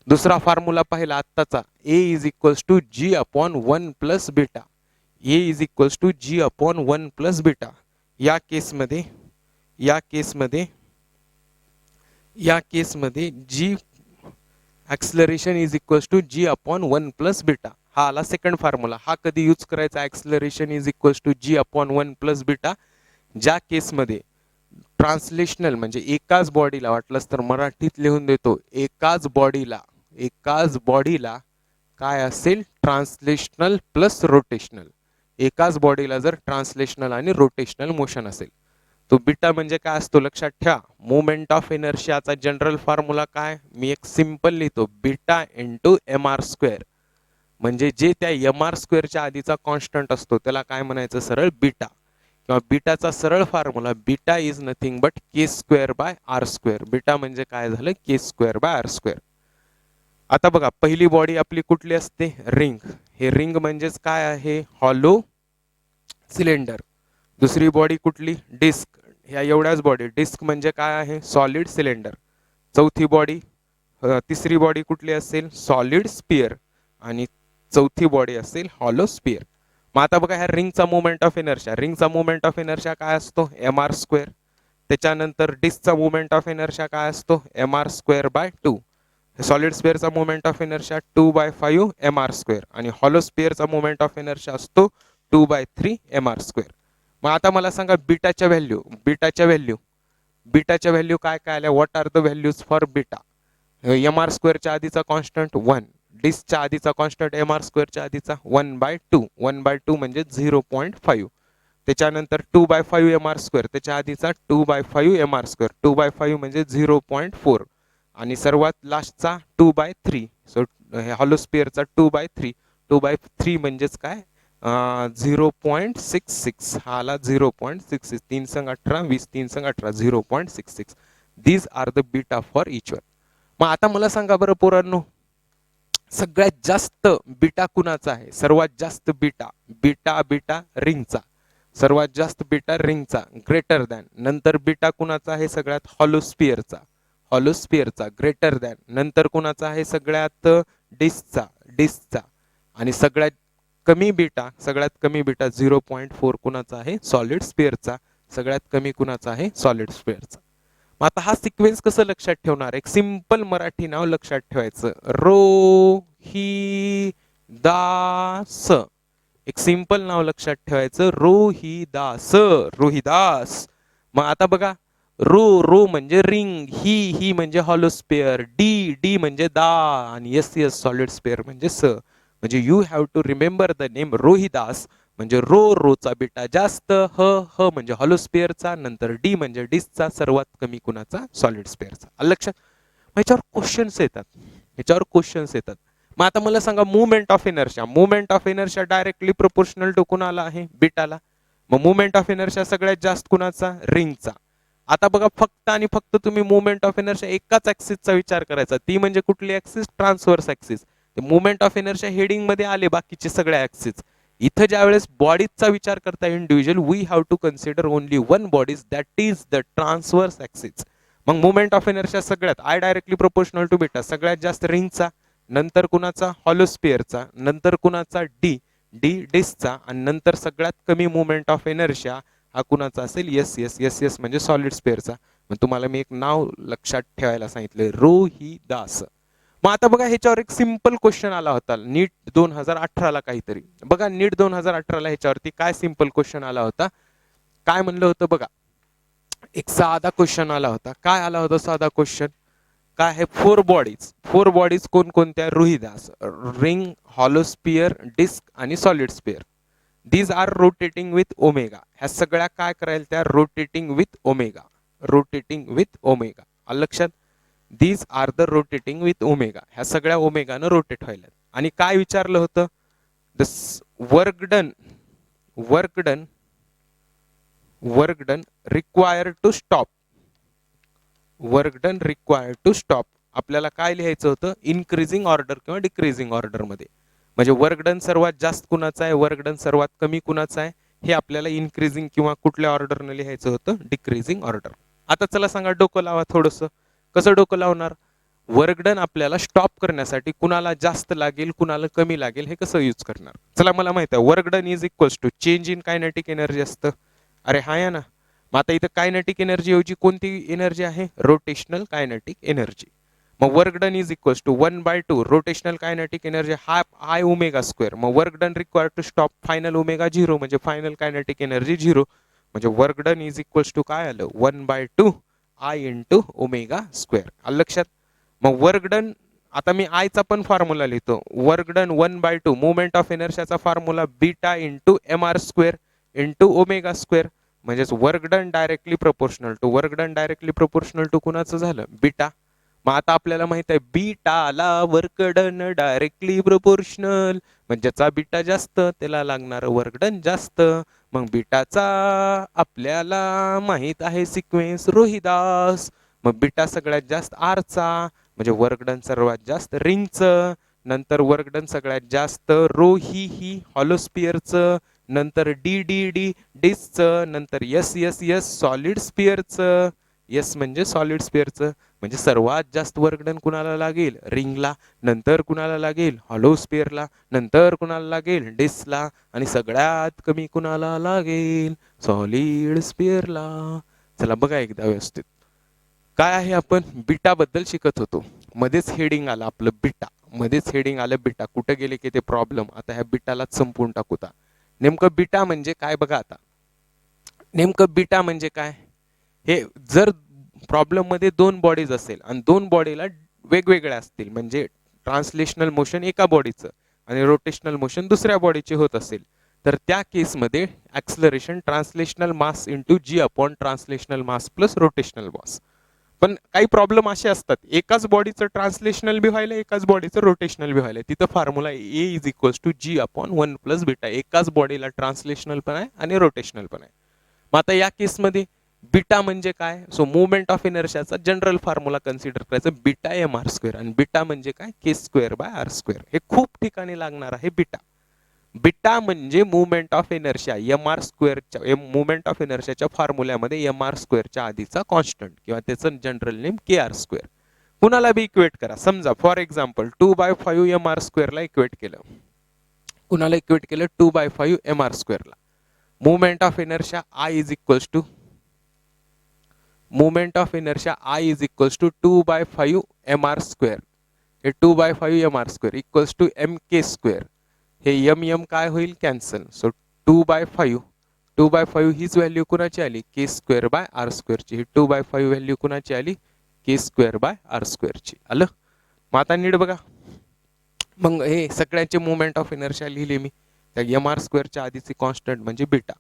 दुसरा फॉर्म्युला पाहिला आत्ताचा, a is equals to G upon 1 plus beta. A is equals to G upon 1 plus beta. या केसमध्ये g acceleration is equals to G upon 1 plus beta. हा आला सेकंड फॉर्म्युला. हा कधी यूज करायचा, acceleration is equals to G upon 1 plus beta, ज्या केसमध्ये translational म्हणजे एकाच बॉडीला, वाटलंच तर मराठीत लिहून देतो, एकाच बॉडीला काय असेल, ट्रान्सलेशनल प्लस रोटेशनल. एकाच बॉडीला जर ट्रान्सलेशनल आणि रोटेशनल मोशन असेल, तो बीटा म्हणजे काय असतो, लक्षात ठेवा. मोमेंट ऑफ इनर्शियाचा जनरल फॉर्म्युला काय, मी एक सिंपल लिहितो, beta into M R square. म्हणजे जे त्या एम आर स्क्वेअरच्या आधीचा कॉन्स्टंट असतो त्याला काय म्हणायचं, सरळ बीटा. किंवा बीटाचा सरळ formula, beta is nothing but K square by R square. Beta म्हणजे काय झालं, के स्क्वेअर बाय आर स्क्वेअर. आता बघा, पहिली बॉडी आपली कुठली असते, रिंग. हे रिंग म्हणजेच काय आहे, हॉलो सिलेंडर. दुसरी बॉडी कुठली, डिस्क. ह्या एवढ्याच बॉडी, डिस्क म्हणजे काय आहे, सॉलिड सिलेंडर. चौथी बॉडी, तिसरी बॉडी कुठली असेल, सॉलिड स्पियर. आणि चौथी बॉडी असेल हॉलो स्पियर. मग आता बघा, ह्या रिंगचा मुवमेंट ऑफ इनर्शिया काय असतो, एम आर स्क्वेअर. त्याच्यानंतर डिस्कचा मुवमेंट ऑफ इनर्शिया काय असतो, M R square by 2. Solid स्पियरचा movement of inertia 2/5 M R square. आणि हॉलो स्पियरचा मुवमेंट ऑफ इनर्शिया असतो 2/3 एम आर स्क्वेअर. मग आता मला सांगा, बीटाच्या व्हॅल्यू काय काय आल्या, what are the values for beta. M r स्क्वेअरच्या आधीचा कॉन्स्टंट 1, डिस्कच्या आधीचा कॉन्स्टंट एम आर स्क्वेअरच्या आधीचा 1/2 म्हणजे 0.5. त्याच्यानंतर 2/5 एम आर स्क्वेअर, त्याच्या आधीचा 2/5 एम आर स्क्वेअर, 2/5 म्हणजे 0.4. आणि सर्वात लास्टचा 2/3. सो हॉलो स्पियरचा 2/3 म्हणजेच काय, 0.66. हा आला 0.66. 3 संग 18, 20, 3 संग 18, 0.66. These are the beta for each one. मग आता मला सांगा बरं पोरांनो, सगळ्यात जास्त बीटा कुणाचा आहे, सर्वात जास्त बीटा रिंगचा. सर्वात जास्त बीटा रिंगचा, ग्रेटर दॅन. नंतर बीटा कुणाचा आहे, सगळ्यात हॉलो स्पियरचा ग्रेटर दॅन. नंतर कुणाचा आहे, सगळ्यात डिस्कचा. आणि सगळ्यात कमी बीटा 0.4 कुणाचा आहे, सॉलिड स्पियरचा. सगळ्यात कमी कुणाचा आहे, सॉलिड स्पियरचा. मग आता हा सिक्वेन्स कसं लक्षात ठेवणार? एक सिंपल मराठी नाव लक्षात ठेवायचं, रोहिदास. एक सिंपल नाव लक्षात ठेवायचं, रोहिदास, रोहिदास. मग आता बघा, रो म्हणजे रिंग, ही म्हणजे हॉलोस्फिअर, डी म्हणजे दा, आणि यस सॉलिड स्फिअर म्हणजे स. म्हणजे you have to remember the name Rohidas. म्हणजे रोचा बीटा जास्त, ह म्हणजे हॉलोस्फिअरचा, नंतर डी म्हणजे डिसचा, सर्वात कमी कुणाचा? सॉलिड स्फिअरचा. लक्षात? ह्याच्यावर क्वेश्चन्स येतात, मग आता मला सांगा, movement of inertia directly proportional to कुणाला आहे? बीटाला. मग मुवमेंट ऑफ इनर्शिया सगळ्यात जास्त कुणाचा? रिंगचा. आता बघा, फक्त आणि फक्त तुम्ही मुवमेंट ऑफ इनर्शिया एकाच ऍक्सिसचा विचार करायचा, ती म्हणजे कुठली axis? Transverse axis. Movement of inertia heading मध्ये आले बाकीचे सगळे ऍक्सिस. इथं ज्यावेळेस बॉडीजचा विचार करता individual, we have to consider only one bodies, that is the transverse axis. मग मुवमेंट ऑफ इनर्शिया सगळ्यात I directly proportional to beta, सगळ्यात जास्त रिंगचा, नंतर कुणाचा? हॉलोस्फिअरचा, नंतर कुणाचा? डिसचा, आणि नंतर सगळ्यात कमी मुवमेंट ऑफ इनर्शिया हा कुणाचा असेल? यस म्हणजे सॉलिड स्फिअरचा. मग तुम्हाला मी एक नाव लक्षात ठेवायला सांगितलंय, रोहिदास. मग आता बघा, ह्याच्यावर एक सिंपल क्वेश्चन आला होता नीट 2018ला काहीतरी. बघा, नीट 2018ला ह्याच्यावरती काय सिंपल क्वेश्चन आला होता, काय म्हणलं होतं बघा. एक साधा क्वेश्चन आला होता. काय आला होता साधा क्वेश्चन? काय आहे? फोर बॉडीज कोणकोणत्या? रोहिदास, रिंग, हॉलोस्फिअर, डिस्क आणि solid sphere. These are rotating with omega. ह्या सगळ्या काय करायला? त्या रोटेटिंग विथ ओमेगा. लक्षात? These are the rotating with omega. ह्या सगळ्या ओमेगानं रोटेट व्हायला. आणि काय विचारलं होतं? The work done required to stop. आपल्याला काय लिहायचं होतं? इन्क्रीजिंग ऑर्डर किंवा डिक्रीजिंग ऑर्डर मध्ये. म्हणजे वर्क डन सर्वात जास्त कुणाचा आहे, वर्क डन सर्वात कमी कुणाचा आहे, हे आपल्याला इन्क्रीजिंग किंवा कुठल्या ऑर्डरने लिहायचं होतं? Decreasing order. आता चला सांगा, डोकं लावा थोडस. कसं डोकं लावणार? वर्क डन आपल्याला स्टॉप करण्यासाठी कुणाला जास्त लागेल, कुणाला कमी लागेल, हे कसं यूज करणार? चला, मला माहित आहे, work done is equals to change in kinetic energy असतं. अरे हा या ना. मग आता इथं कायनेटिक एनर्जी ऐवजी कोणती एनर्जी आहे? Rotational kinetic energy. मग work done is equals to 1/2 rotational kinetic energy I omega square. मग work done required to stop final omega 0, म्हणजे फायनल कायनेटिक एनर्जी 0. म्हणजे work done is equals to काय आलं? 1/2 I into omega square. लक्षात? मग work done, आता मी आयचा पण फॉर्म्युला लिहितो. वर्क डन 1/2 मुवमेंट ऑफ इनर्शियाचा formula beta into mr square into omega square. म्हणजेच work done directly proportional to कुणाचं झालं? बीटा. मग आता आपल्याला माहित आहे, बीटाला वर्क डन डायरेक्टली प्रोपोर्शनल, म्हणजे ज्याचा बीटा जास्त त्याला लागणार वर्क डन जास्त. मग बीटाचा आपल्याला माहित आहे सिक्वेन्स रोहिदास. मग बीटा सगळ्यात जास्त आरचा, म्हणजे वर्क डन सर्वात जास्त रिंगचं, नंतर वर्क डन सगळ्यात जास्त ही हॉलोस्फिअरचं, नंतर डी डिसचं, नंतर यस सॉलिड स्फिअरचं. यस म्हणजे सॉलिड स्फिअरचं. म्हणजे सर्वात जास्त वर्क डन कुणाला लागेल? रिंगला. नंतर कुणाला लागेल? हॉलोस्फिअरला. नंतर कुणाला लागेल? डिसला. आणि सगळ्यात कमी कुणाला लागेल? सॉलिड स्फिअरला. चला बघा एकदा व्यवस्थित. काय आहे? आपण बीटा बद्दल शिकत होतो. मध्येच हेडिंग आलं आपलं बीटा. कुठे गेले की ते प्रॉब्लेम. आता ह्या बीटालाच संपवून टाकूता. नेमकं बीटा म्हणजे काय बघा. आता नेमकं बीटा म्हणजे काय? हे जर प्रॉब्लेम मध्ये दोन बॉडीज असेल आणि दोन बॉडीला वेगवेगळ्या असतील, म्हणजे ट्रान्सलेशनल मोशन एका बॉडीचं आणि रोटेशनल मोशन दुसऱ्या बॉडीचे होत असेल, तर त्या केसमध्ये acceleration translational mass into g upon translational mass plus rotational mass. पण काही प्रॉब्लेम असे असतात, एकाच बॉडीचं ट्रान्सलेशनल बी व्हायला, एकाच बॉडीचं रोटेशनल बी व्हायला. तिथं formula A is equals to G upon 1 plus beta. एकाच बॉडीला ट्रान्सलेशनल पण आहे आणि रोटेशनल पण आहे. मग आता या केसमध्ये बीटा म्हणजे काय? सो मुवमेंट ऑफ इनर्शियाचा जनरल फॉर्म्युला कन्सिडर करायचं, बीटा mr स्क्वेअर. आणि बीटा म्हणजे काय? K square by R square. हे खूप ठिकाणी लागणार आहे बीटा. बीटा म्हणजे मुवमेंट ऑफ इनर्शिया mr स्क्वेअरच्या, मुवमेंट ऑफ इनर्शियाच्या फॉर्म्युल्यामध्ये mr स्क्वेअरच्या आधीचा कॉन्स्टंट किंवा त्याचं general name K R square. कुणाला बी इक्वेट करा. समजा फॉर एक्झाम्पल 2/5 mr स्क्वेअरला इक्वेट केलं. कुणाला इक्वेट केलं? 2/5 mr स्क्वेअरला. Movement of inertia I is equals to moment of inertia I is equals to 2/5 mr square. हे 2/5 mr स्क्वेअर इक्वल्स टू mk स्क्वेअर. हे m काय होईल कॅन्सल. सो 2/5 हीच व्हॅल्यू कुणाची आली के स्क्वेअर बाय आर स्क्वेअरची. ही 2/5 व्हॅल्यू कुणाची आली के स्क्वेअर बाय आर स्क्वेअरची. आलं. मग आता नीट बघा. मग हे सगळ्यांचे मोमेंट ऑफ इनर्शिया लिहिले मी. त्या एम आर स्क्वेअरच्या आधीची कॉन्स्टंट म्हणजे बीटा.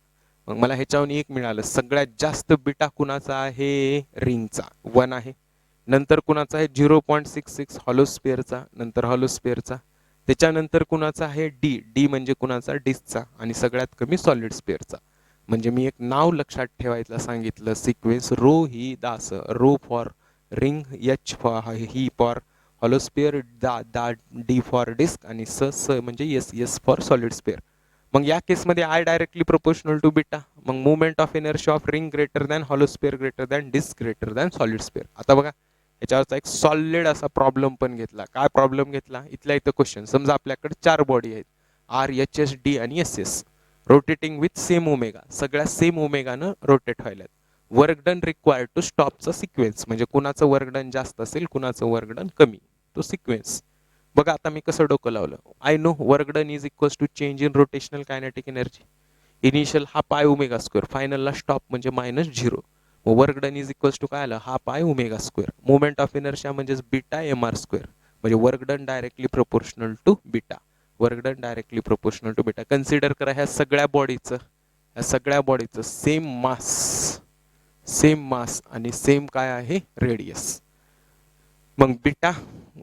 मग मला ह्याच्याहून एक मिळालं. सगळ्यात जास्त बीटा कुणाचा आहे रिंगचा 1 आहे. नंतर कुणाचा आहे 0.66 हॉलोस्फिअरचा. नंतर हॉलोस्फिअरचा. त्याच्यानंतर कुणाचा आहे डी म्हणजे कुणाचा डिस्कचा. आणि सगळ्यात कमी सॉलिड स्फिअरचा. म्हणजे मी एक नाव लक्षात ठेवायला सांगितलं. Sequence Rohidas. रो फॉर रिंग, एच फॉर ही फॉर हॉलोस्फिअर, दा डी फॉर डिस्क आणि स म्हणजे एस फॉर सॉलिड स्फिअर. मग या केसमध्ये I directly proportional to beta. मग movement of inertia of ring greater than hollow sphere greater than disc greater than solid sphere. आता बघा याच्यावरचा एक सॉलिड असा प्रॉब्लेम पण घेतला. काय प्रॉब्लेम घेतला. इथल्या इथं क्वेश्चन. समजा आपल्याकडे 4 बॉडी आहेत आर, एच, एस, डी आणि S S. Rotating with same omega. सगळ्या सेम ओमेगानं रोटेट व्हायला. वर्क डन रिक्वायर्ड टू स्टॉपचा सिक्वेन्स. म्हणजे कुणाचं वर्क डन जास्त असेल कुणाचं वर्क डन कमी. तो सिक्वेन्स. बघा आता मी कसं डोकं लावलं. I know work done is equals to change in rotational kinetic energy. Initial half I omega square. फायनलला स्टॉप म्हणजे -0. Work done is equals to काय आलं half I omega square. Movement of inertia म्हणजेच बीटा एम आर स्क्वेअर. म्हणजे work done directly proportional to beta. Work done directly proportional to beta. Consider करा ह्या सगळ्या बॉडीचं सेम मास आणि same काय आहे रेडियस. मग beta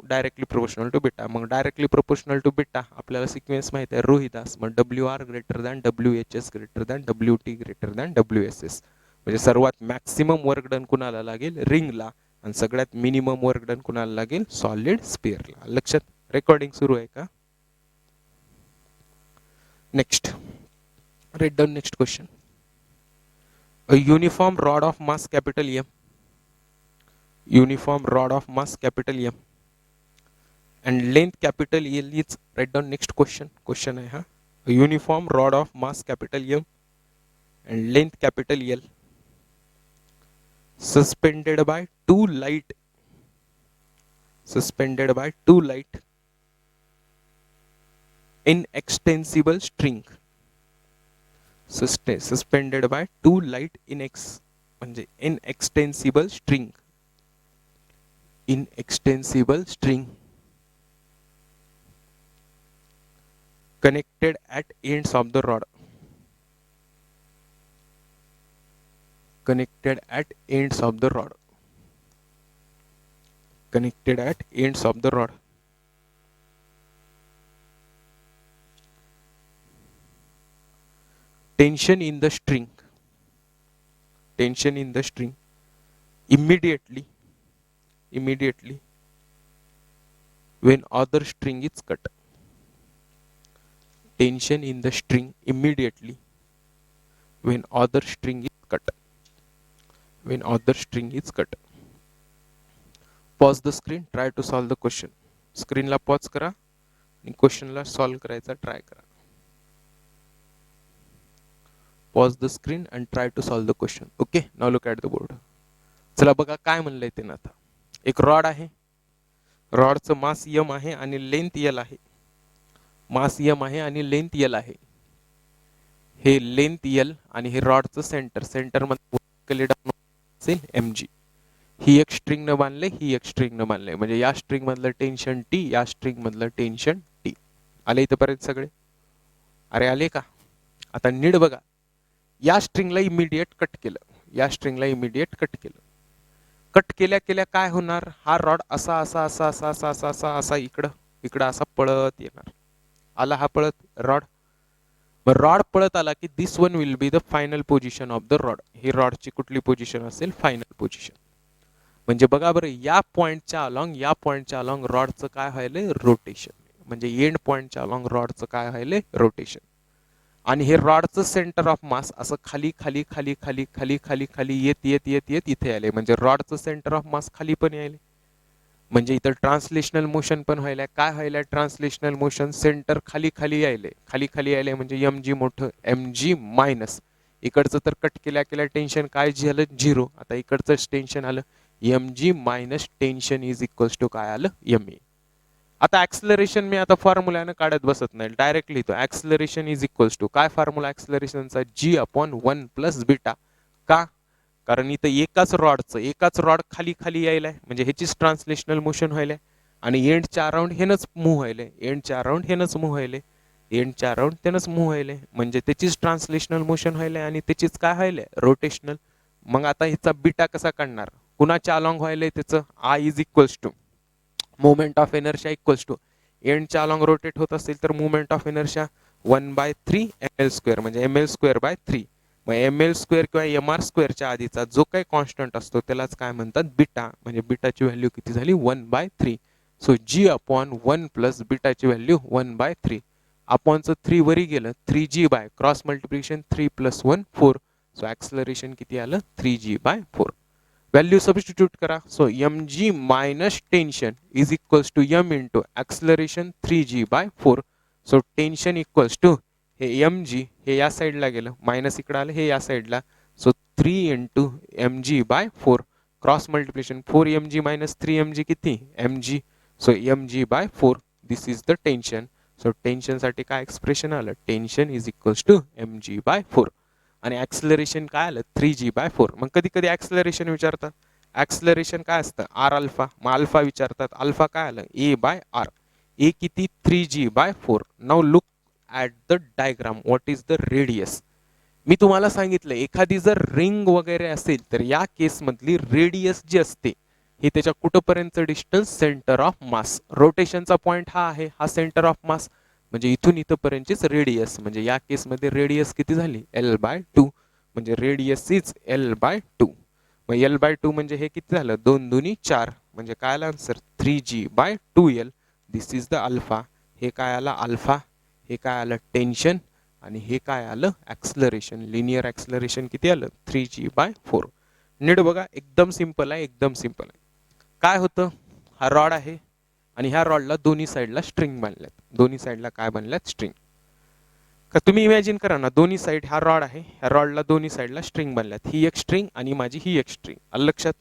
directly proportional to beta. मग डायरेक्टली प्रोपोर्शनल टू बीटा आपल्याला सिक्वेन्स माहिती आहे रोहिदास. मग WR greater than WHS greater than WT greater than WSS. म्हणजे सर्वात मॅक्सिमम वर्क डन कुणाला लागेल रिंगला आणि सगळ्यात मिनिमम वर्क डन कुणाला लागेल सॉलिड स्फिअरला. लक्षात. रेकॉर्डिंग सुरू आहे का. Next write down next question. A uniform rod of mass capital M. Uniform rod of mass capital M and length capital L is. Write down next question. Question है हाँ. A uniform rod of mass capital M and length capital L suspended by two light inextensible string. Suspended by two light म्हणजे inextensible string connected at ends of the rod. Connected at ends of the rod. Tension in the string immediately when other string is cut. Tension in the string immediately when other string is cut. Pause the screen, try to solve the question. Screen ला pause करा आणि question ला solve करायचा try करा. Pause the screen and try to solve the question. Okay, now look at the board. चला बघा काय म्हणलंय ते ना. आता एक रॉड आहे. रॉडचं मास m आहे आणि लेंथ l आहे. मास m आहे आणि लेंथ l आहे. हे लेंथ l आणि हे रॉडचं सेंटर मध्ये असेल mg. ही एक स्ट्रिंग न बांधले, ही एक स्ट्रिंग न बांधले. म्हणजे या स्ट्रिंग मधलं टेन्शन T, या स्ट्रिंग मधलं टेन्शन T. आले इथपर्यंत सगळे. अरे आले का. आता नीट बघा. या स्ट्रिंगला इमिडिएट कट केलं. कट केल्या काय होणार. हा रॉड असा इकडं असा पळत येणार. आला हा पळत रॉड. मग रॉड पळत आला की this one will be the final position of the rod. ही रॉडची कुठली पोझिशन असेल फायनल पोझिशन. म्हणजे बघा बरं या पॉइंटच्या अलॉंग रॉडचं काय व्हायलंय रोटेशन. म्हणजे एंड पॉइंटच्या अलॉंग रॉडचं काय व्हायलंय रोटेशन. आणि हे रॉडचं सेंटर ऑफ मास असं खाली येत इथे आले. म्हणजे रॉडचं सेंटर ऑफ मास खाली पण यायले. म्हणजे इथं ट्रान्सलेशनल मोशन पण व्हायला. काय व्हायला ट्रान्सलेशनल मोशन. सेंटर खाली यायले म्हणजे mg मोठं mg मायनस इकडचं तर कट केल्या केल्या टेन्शन काय झालं 0. आता इकडचं टेन्शन आलं mg minus tension is equals to काय आलं ma. आता ऍक्सलरेशन मी आता फॉर्म्युल्यानं काढत बसत नाही, डायरेक्ट लिहितो ऍक्सलरेशन इज इक्वल्स टू काय फॉर्म्युला ऍक्सलरेशनचा g अपॉन 1 प्लस बीटा. का? कारण इथं एकाच रॉड खाली खाली यायलाय म्हणजे ह्याचीच ट्रान्सलेशनल मोशन व्हायलाय आणि एंडच्या अराउंड हेनच मूव्ह व्हायले, एंडच्या अराउंड हेनच मूव्ह व्हायले, एंडच्या अराउंड त्यानंच मूव्ह व्हायले म्हणजे त्याचीच ट्रान्सलेशनल मोशन व्हायले आणि त्याचीच काय व्हायले रोटेशनल. मग आता ह्याचा बीटा कसा काढणार, कुणाच्या अलॉंग व्हायले त्याचं I is equals to moment of inertia equals to एंडच्या अलॉंग रोटेट होत असेल तर मोमेंट ऑफ इनर्शिया 1/3 ml² म्हणजे ml²/3. मग ml² किंवा mr² आधीचा जो काही कॉन्स्टंट असतो त्यालाच काय म्हणतात बीटा, म्हणजे बीटाची व्हॅल्यू किती झाली 1/3. सो g अपॉन 1 प्लस बीटाची व्हॅल्यू 1/3. अपॉनचं 3 वरी गेलं 3g by cross multiplication 3 + 1 4. So acceleration किती आलं 3g/4. व्हॅल्यू सबस्टिट्यूट करा. So mg minus tension is equals to m into acceleration 3g/4. So tension equals to हे mg हे या साईडला गेलं मायनस इकडे आलं हे या साईडला. So 3 into mg/4 cross multiplication 4mg minus 3mg किती mg. So mg/4 this is the tension. So tension साठी काय एक्सप्रेशन आलं tension is equals to mg/4 आणि ऍक्सलरेशन काय आलं 3g/4. मग कधी कधी ऍक्सलरेशन विचारतात, ऍक्सलरेशन काय असतं आर अल्फा, मग अल्फा विचारतात, अल्फा काय आलं a/r. ए किती 3g/4. Now look at the diagram what is the radius. मी तुम्हाला सांगितलं एखादी जर रिंग वगैरे असेल तर या केसमधली रेडियस जी असते हे त्याच्या कुठपर्यंतचं डिस्टन्स सेंटर ऑफ मास. रोटेशनचा पॉइंट हा आहे, हा सेंटर ऑफ मास म्हणजे इथून इथपर्यंतचीच रेडियस. म्हणजे या केसमध्ये रेडियस किती झाली l/2 म्हणजे रेडियस इज l/2. मग l/2 म्हणजे हे किती झालं 2 दुनी 4 म्हणजे काय आलं answer 3g/2l. This is the alpha. हे काय आलं अल्फा, हे काय आलं टेन्शन आणि हे काय आलं ऍक्सलरेशन. लिनियर ऍक्सलरेशन किती आलं 3g/4. नीट बघा एकदम सिंपल आहे, एकदम सिंपल आहे. काय होतं हा रॉड आहे आणि ह्या रॉडला दोन्ही साईडला स्ट्रिंग बांधल्यात. दोन्ही साईडला काय बांधल्यात स्ट्रिंग. का तुम्ही इमॅजिन करा ना दोन्ही साईड हा रॉड आहे, ह्या रॉडला दोन्ही साईडला स्ट्रिंग बांधल्यात. ही एक स्ट्रिंग आणि माझी ही एक स्ट्रिंग. आलं लक्षात.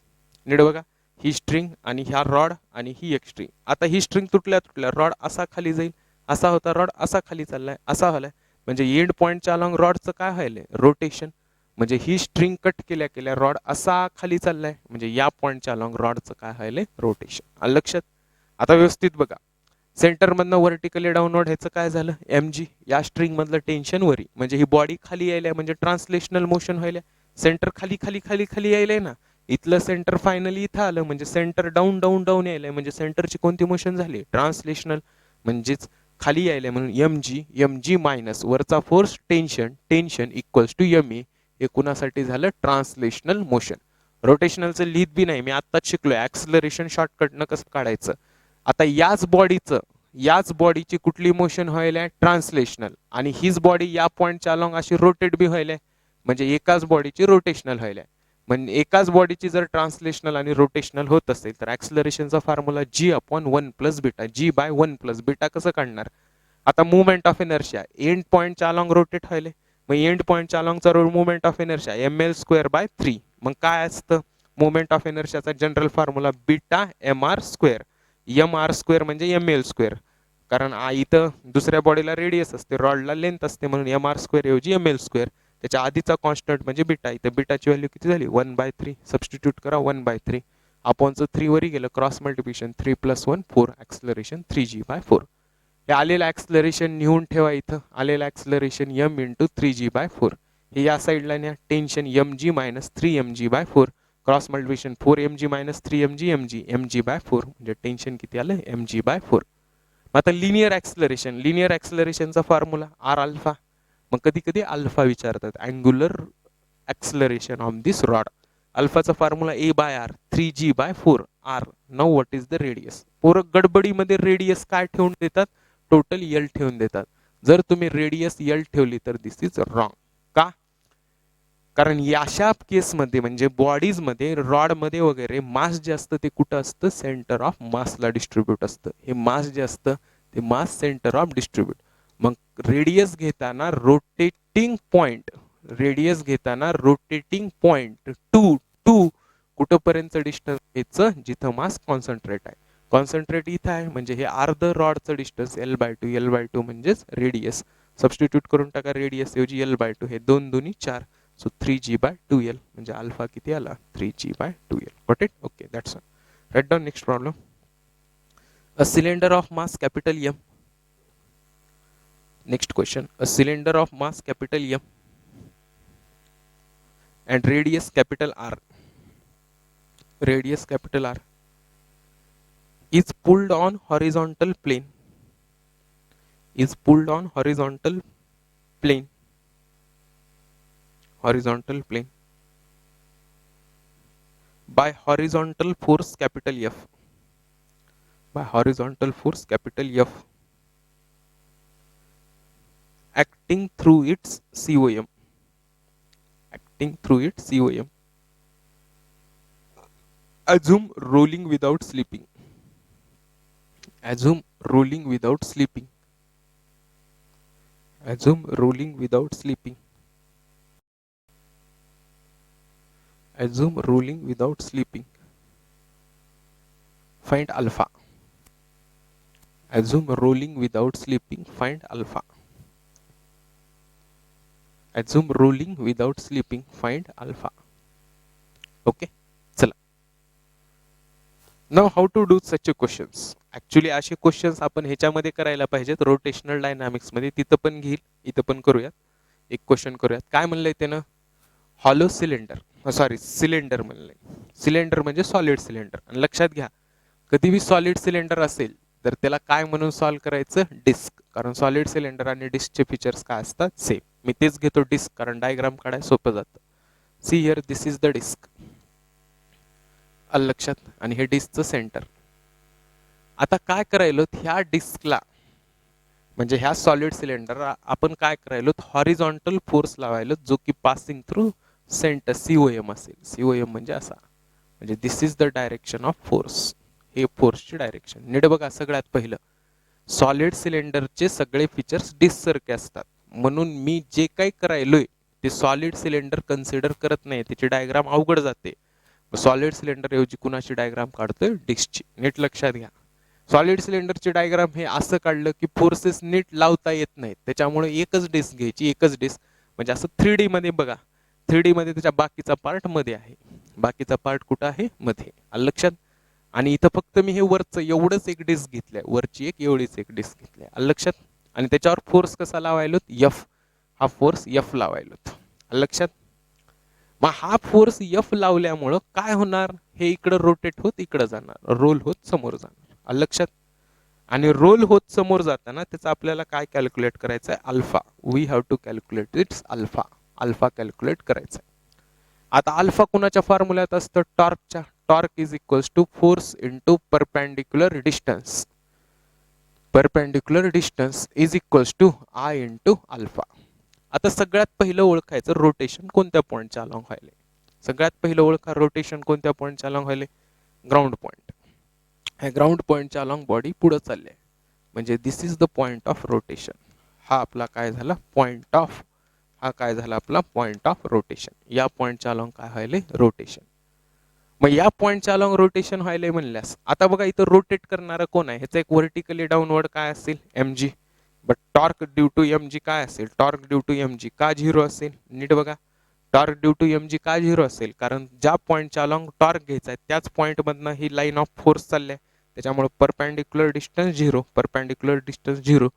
नीट बघा ही स्ट्रिंग आणि ह्या रॉड आणि ही एक स्ट्रिंग. आता ही स्ट्रिंग तुटल्या रॉड असा खाली जाईल, असा होता रॉड असा खाली चाललाय असा व्हायलाय म्हणजे एंड पॉइंटच्या अलॉंग रॉडचं काय व्हायलंय रोटेशन. म्हणजे ही स्ट्रिंग कट केल्या केल्या रॉड असा खाली चाललाय म्हणजे या पॉइंटच्या अलॉंग रॉडचं काय व्हायलंय रोटेशन. आलं लक्षात. आता व्यवस्थित बघा सेंटर मधनं व्हर्टिकली डाऊनवर्ड ह्याचं काय झालं mg. या स्ट्रिंग मधलं टेन्शन वरी म्हणजे ही बॉडी खाली यायला म्हणजे ट्रान्सलेशनल मोशन व्हायला. सेंटर खाली खाली खाली खाली यायलंय ना, इथलं सेंटर फायनली इथं आलं म्हणजे सेंटर डाऊन डाऊन डाऊन यायलंय म्हणजे सेंटरची कोणती मोशन झाली ट्रान्सलेशनल म्हणजेच खाली यायलंय म्हणून mg मायनस वरचा force tension equals to ma. हे कुणासाठी झालं ट्रान्सलेशनल मोशन. रोटेशनलचं लिहित बी नाही मी आत्ताच शिकलोय ऍक्सलरेशन शॉर्टकटनं कसं काढायचं. आता याच बॉडीची कुठली मोशन व्हायला ट्रान्सलेशनल आणि हीच बॉडी या पॉइंटच्या अलॉंग अशी रोटेट बी व्हायला म्हणजे एकाच बॉडीची रोटेशनल व्हायला. म्हणजे एकाच बॉडीची जर ट्रान्सलेशनल आणि रोटेशनल होत असेल तर ऍक्सलरेशनचा formula g upon 1 plus beta. g/1 plus beta कसं काढणार. आता मुवमेंट ऑफ इनर्शिया एंड पॉइंटच्या अलॉंग रोटेट व्हायले मग एंड पॉइंटच्या अलॉंगचा मुवमेंट ऑफ इनर्शिया ml²/3. मग काय असतं मुवमेंट ऑफ इनर्शियाचा general formula beta mr². mr² म्हणजे ml². कारण इथं दुसऱ्या बॉडीला रेडियस असते रॉडला लेंथ असते म्हणून mr² ऐवजी ml². त्याच्या आधीचा कॉन्स्टंट म्हणजे बीटा. इथं बीटाची व्हॅल्यू किती झाली 1/3. सबस्टिट्यूट करा 1/3. अपॉनचं 3 वरी गेलं क्रॉस मल्टिप्लिकेशन 3 + 1 4 ऍक्सलरेशन 3g/4. हे आलेलं ऍक्सलरेशन लिहून ठेवा इथं. आलेलं ऍक्सलरेशन m इंटू 3g/4. हे या साईडला न्या tension mg minus 3mg/4 cross multiplication 4mg minus 3mg mg/4 म्हणजे टेन्शन किती आलं mg/4. आता लिनियर ऍक्सलरेशनचा फॉर्म्युला आर अल्फा. मग कधी कधी अल्फा विचारतात angular acceleration on this rod. अल्फाचा formula a/r 3g/4 r. Now what is the radius. पोरं गडबडीमध्ये रेडियस काय ठेवून देतात टोटल यल ठेवून देतात. जर तुम्ही रेडियस यल ठेवली तर दिस इज रॉंग. का. कारण अशा केसमध्ये म्हणजे बॉडीज मध्ये रॉड मध्ये वगैरे मास जे असतं ते कुठं असतं सेंटर ऑफ मासला डिस्ट्रीब्यूट असतं. हे मास जे असतं ते मास सेंटर ऑफ डिस्ट्रीब्यूट. मग रेडियस घेताना रोटेटिंग पॉइंट रेडियस घेताना रोटेटिंग पॉइंट टू टू कुठपर्यंत डिस्टन्स घ्यायचं जिथं मास कॉन्सन्ट्रेट आहे. कॉन्सन्ट्रेट इथं आहे म्हणजे हे अर्ध रॉडचं डिस्टन्स L/2 म्हणजेच रेडियस. सबस्टिट्यूट करून टाका रेडियस ऐवजी L/2 हे 2 2 4 सो 3g/2l म्हणजे अल्फा किती आला 3g/2l. Got it? Okay that's all. Right down next problem. A cylinder of mass capital M. Next question. A cylinder of mass capital M and radius capital R. Radius capital R is pulled on horizontal plane. Is pulled on horizontal plane. Horizontal plane by horizontal force capital F. By horizontal force capital F. Acting through its COM. Acting through its COM. Assume rolling without sleeping. Assume rolling without sleeping. Assume rolling without sleeping. Assume rolling without sleeping. Find alpha. Assume rolling without sleeping. Find alpha. Assume rolling without sleeping. Find alpha. Okay. चला. Now how to do such a questions. Actually असे questions आपण ह्याच्यामध्ये करायला पाहिजेत rotational dynamics मध्ये. तिथं पण घेईल इथं पण करूयात. एक क्वेश्चन करूयात. काय म्हणलंय त्यानं? Hollow cylinder. सॉरी सिलेंडर म्हणलंय. सिलेंडर म्हणजे सॉलिड सिलेंडर. आणि लक्षात घ्या कधी भी सॉलिड सिलेंडर असेल तर त्याला काय म्हणून सॉल्व करायचं? डिस्क. कारण सॉलिड सिलेंडर आणि डिस्कचे फीचर्स काय असतात? सेम. मी तेच घेतो डिस्क कारण डायग्राम काढायला सोपं जातं. See here this is the disc. आलं लक्षात? आणि हे डिस्कचं सेंटर. आता काय करायलो ह्या डिस्कला म्हणजे ह्या सॉलिड सिलेंडर आपण काय करायलो हॉरिझॉन्टल फोर्स लावायलो जो की पासिंग थ्रू सेंटर COM असेल. COM म्हणजे असा म्हणजे this is the direction of force. हे फोर्सची डायरेक्शन. नीट बघा सगळ्यात पहिलं सॉलिड सिलेंडरचे सगळे फीचर्स डिस्क सारखे असतात म्हणून मी जे काही करायलोय ते सॉलिड सिलेंडर कन्सिडर करत नाही. त्याची डायग्राम अवघड जाते. सॉलिड सिलेंडर ऐवजी कुणाची डायग्राम काढतोय? डिस्कची. नीट लक्षात घ्या. सॉलिड सिलेंडरची डायग्राम हे असं काढलं की फोर्सेस नीट लावता येत नाहीत त्याच्यामुळे एकच डिस्क घ्यायची. एकच डिस्क म्हणजे असं 3D मध्ये बघा. 3D मध्ये त्याच्या बाकीचा पार्ट मध्ये आहे. बाकीचा पार्ट कुठं आहे? मध्ये. आलं लक्षात? आणि इथं फक्त मी हे वरचं एवढंच एक डिस्क घेतलंय. वरची एक एवढीच एक डिस्क घेतली. आलं लक्षात? आणि त्याच्यावर फोर्स कसा लावायलो? F. हा फोर्स F लावायलो. आलं लक्षात? मग हा फोर्स F लावल्यामुळं काय होणार? हे इकडं रोटेट होत इकडं जाणार. रोल होत समोर जाणार. आलं लक्षात? आणि रोल होत समोर जाताना त्याचा आपल्याला काय कॅल्क्युलेट करायचं आहे? Alpha. We have to calculate its alpha. Alpha calculate करायचा आहे. आता अल्फा कुणाच्या फॉर्म्युल्यात असतं? टॉर्कच्या. Torque is equals to force into perpendicular distance. Perpendicular distance is equals to I into alpha. आता सगळ्यात पहिलं ओळखायचं रोटेशन कोणत्या पॉईंटच्या अलॉंग व्हायले. सगळ्यात पहिलं ओळखा रोटेशन कोणत्या पॉईंटच्या अलॉंग व्हायले? Ground point. ह्या ग्राउंड पॉईंटच्या अलॉंग बॉडी पुढे चालली आहे म्हणजे this is the point of rotation. हा आपला काय झाला? Point of. हा काय झाला आपला? Point of rotation. या पॉईंटच्या अलॉंग काय व्हायले? रोटेशन. मग या पॉईंटच्या अलॉंग रोटेशन व्हायले म्हणल्यास आता बघा इथं रोटेट करणारा कोण आहे? ह्याचा एक व्हर्टिकली डाऊनवर्ड काय असेल? mg. But torque due to mg काय असेल? टॉर्क ड्यू टू mg का 0 असेल? नीट बघा. टॉर्क ड्यू टू mg का 0 असेल? कारण ज्या पॉईंटच्या अलॉंग टॉर्क घ्यायचा आहे त्याच पॉईंट मधनं ही लाईन ऑफ फोर्स चालली आहे त्याच्यामुळे परपेंडिक्युलर डिस्टन्स 0. परपेंडिक्युलर डिस्टन्स 0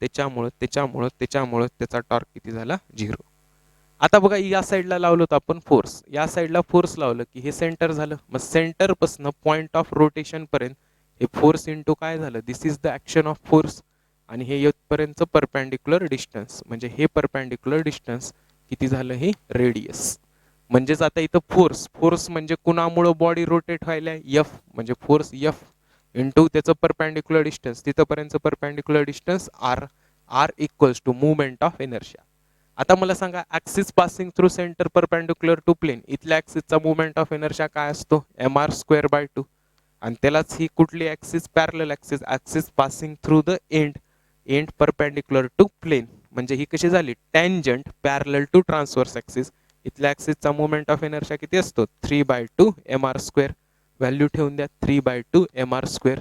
त्याच्यामुळं त्याचा टॉर्क किती झाला? 0. आता बघा या साईडला लावलं होतं आपण फोर्स. या साईडला फोर्स लावलं की हे सेंटर झालं. मग सेंटर पासून पॉइंट ऑफ रोटेशन पर्यंत हे फोर्स इंटू काय झालं? This is the action of force. आणि हे येथपर्यंत परपेंडिक्युलर डिस्टन्स म्हणजे हे परपेंडिक्युलर डिस्टन्स किती झालं? हे रेडियस. म्हणजेच आता इथं फोर्स म्हणजे कुणामुळे बॉडी रोटेट व्हायला? F म्हणजे फोर्स F इंटू त्याचं परपेंडिक्युलर डिस्टन्स तिथपर्यंत perpendicular distance R. R equals to movement of inertia. आता मला सांगा axis passing through center perpendicular to plane इथल्या ऍक्सिसचा मुवमेंट ऑफ इनर्शिया काय असतो? mr²/2. आणि त्यालाच ही कुठली axis? Parallel axis. Axis passing through the end perpendicular to plane म्हणजे ही कशी झाली tangent parallel to transverse axis. इथल्या ॲक्सिसचा मोमेंट ऑफ इनर्शिया किती असतो 3/2 mr². व्हॅल्यू ठेवून द्या 3/2 mr²,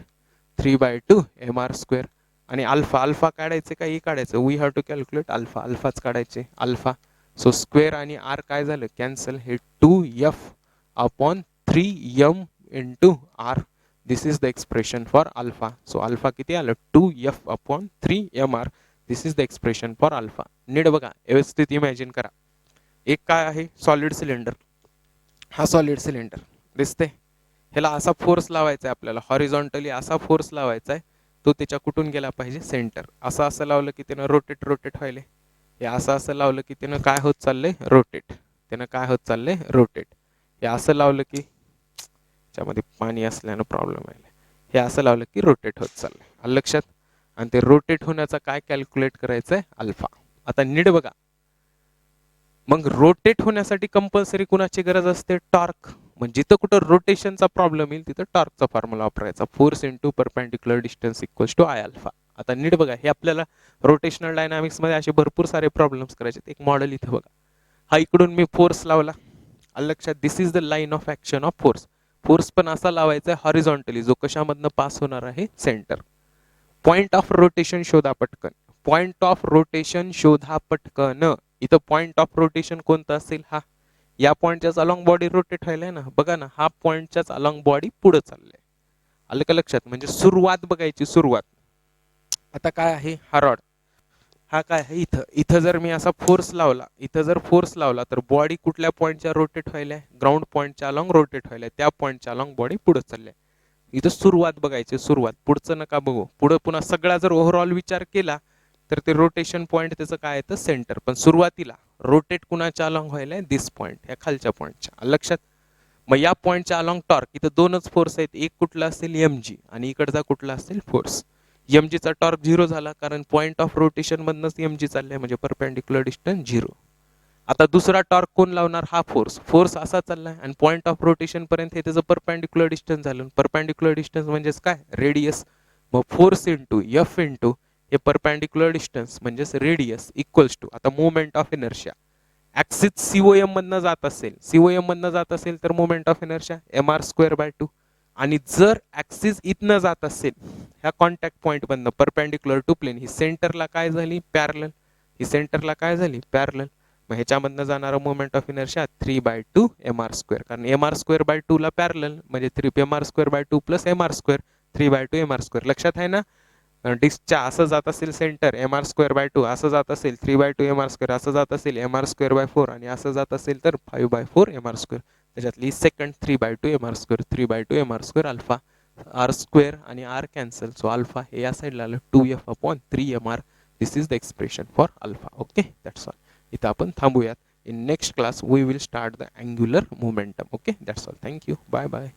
3/2 mr². आणि अल्फा अल्फा काढायचे का ई काढायचं, we have to calculate alpha, अल्फाच काढायचे अल्फा. सो स्क्वेअर आणि आर काय झालं कॅन्सल, हे 2f/3m into R. This is the expression for alpha. So alpha किती आलं 2f/3mr. This is the expression for alpha. नीट बघा व्यवस्थित इमॅजिन करा. एक काय आहे सॉलिड सिलेंडर, हा सॉलिड सिलेंडर दिसते, ह्याला असा फोर्स लावायचा आहे आपल्याला, हॉरिझॉन्टली असा फोर्स लावायचा आहे. तो त्याच्या कुठून गेला पाहिजे सेंटर. असं असं लावलं की त्यानं रोटेट व्हायले. हे असं असं लावलं की त्यानं काय होत चाललंय रोटेट, त्यानं काय होत चाललंय रोटेट. हे असं लावलं की त्याच्यामध्ये पाणी असल्यानं प्रॉब्लेम आहे. हे असं लावलं की रोटेट होत चाललंय, आलं लक्षात. आणि ते रोटेट होण्याचा काय कॅल्क्युलेट करायचं आहे अल्फा. आता नीट बघा, मग रोटेट होण्यासाठी कंपल्सरी कुणाची गरज असते टॉर्क. म्हणजे जिथं कुठं रोटेशनचा प्रॉब्लेम येईल तिथं टॉर्कचा फॉर्म्युला वापरायचा, force into perpendicular distance equals to I alpha. आता नीट बघा, हे आपल्याला रोटेशनल डायनामिक्स मध्ये असे भरपूर सारे प्रॉब्लेम्स करायचे. एक मॉडेल इथं बघा, हा इकडून मी फोर्स लावला, आलं लक्षात. This is the line of action of force. Force पण असा लावायचा आहे हॉरिझॉन्टली, जो कशामधनं पास होणार आहे सेंटर. पॉइंट ऑफ रोटेशन शोधा पटकन, पॉइंट ऑफ रोटेशन शोधा पटकन. इथं पॉइंट ऑफ रोटेशन कोणतं असेल, हा या पॉइंटच्याच अलॉंग बॉडी रोटेट व्हायलाय ना, बघा ना, हा पॉइंटच्याच अलॉंग बॉडी पुढे चाललंय, आलं का लक्षात. म्हणजे सुरुवात बघायची, सुरुवात. आता काय आहे हा रॉड, हा काय आहे इथं, इथं जर मी असा फोर्स लावला, इथं जर फोर्स लावला तर बॉडी कुठल्या पॉइंटच्या रोटेट व्हायलाय, ग्राउंड पॉइंटच्या अलॉंग रोटेट व्हायलाय, त्या पॉइंटच्या अलॉंग बॉडी पुढे चालल्या. इथं सुरुवात बघायची, सुरुवात, पुढचं नका बघू. पुढं पुन्हा सगळा जर ओव्हरऑल विचार केला तर ते रोटेशन पॉइंट त्याचं काय येतं सेंटर. पण सुरुवातीला रोटेट कुणाच्या अलॉंग व्हायलाय दिस पॉइंट, या खालच्या पॉइंटच्या, लक्षात. मग या पॉइंटच्या अलॉंग टॉर्क, इथं दोनच फोर्स आहेत, एक कुठला असेल mg आणि इकडचा कुठला असेल फोर्स. mg चा टॉर्क 0 झाला कारण पॉइंट ऑफ रोटेशन मधनच mg चाललाय, म्हणजे परपेंडिक्युलर डिस्टन्स 0. आता दुसरा टॉर्क कोण लावणार, हा फोर्स. फोर्स असा चाललाय आणि पॉइंट ऑफ रोटेशन पर्यंत हे त्याचं परपेंडिक्युलर डिस्टन्स झालं. परपेंडिक्युलर डिस्टन्स म्हणजेच काय रेडियस. मग फोर्स इंटू एफ इंटू हे परपेंडिक्युलर डिस्टन्स म्हणजेच रेडियस इक्वल्स टू, आता moment of inertia. Axis COM मधनं जात असेल, सीओएम मधनं जात असेल तर मोमेंट ऑफ इनर्शिया mr²/2. आणि जर ऍक्सिस इथनं जात असेल ह्या कॉन्टॅक्ट पॉइंट मधनं परपेंडिक्युलर टू प्लेन, ही सेंटरला काय झाली पॅरलल, ही सेंटरला काय झाली पॅरलल. मग ह्याच्यामधनं जाणारा मोमेंट ऑफ इनर्शिया 3/2 mr², कारण mr²/2 ला पॅरलल म्हणजे 3 mr²/2 प्लस mr², 3/2 mr². लक्षात आहे ना. डिस्कच्या असं जात असेल सेंटर mr²/2, असं जात असेल 3/2 mr², असं जात असेल mr²/4 आणि असं जात असेल तर 5/4 mr². त्याच्यातली second 3/2 mr², 3/2 mr² alpha, r² आणि r कॅन्सल. सो अल्फा हे या साईडला आलं 2f/3mr. This is the expression for alpha. Okay, that's all. इथं आपण थांबूयात. In next class we will start the angular momentum. Okay, that's all. Thank you, bye bye.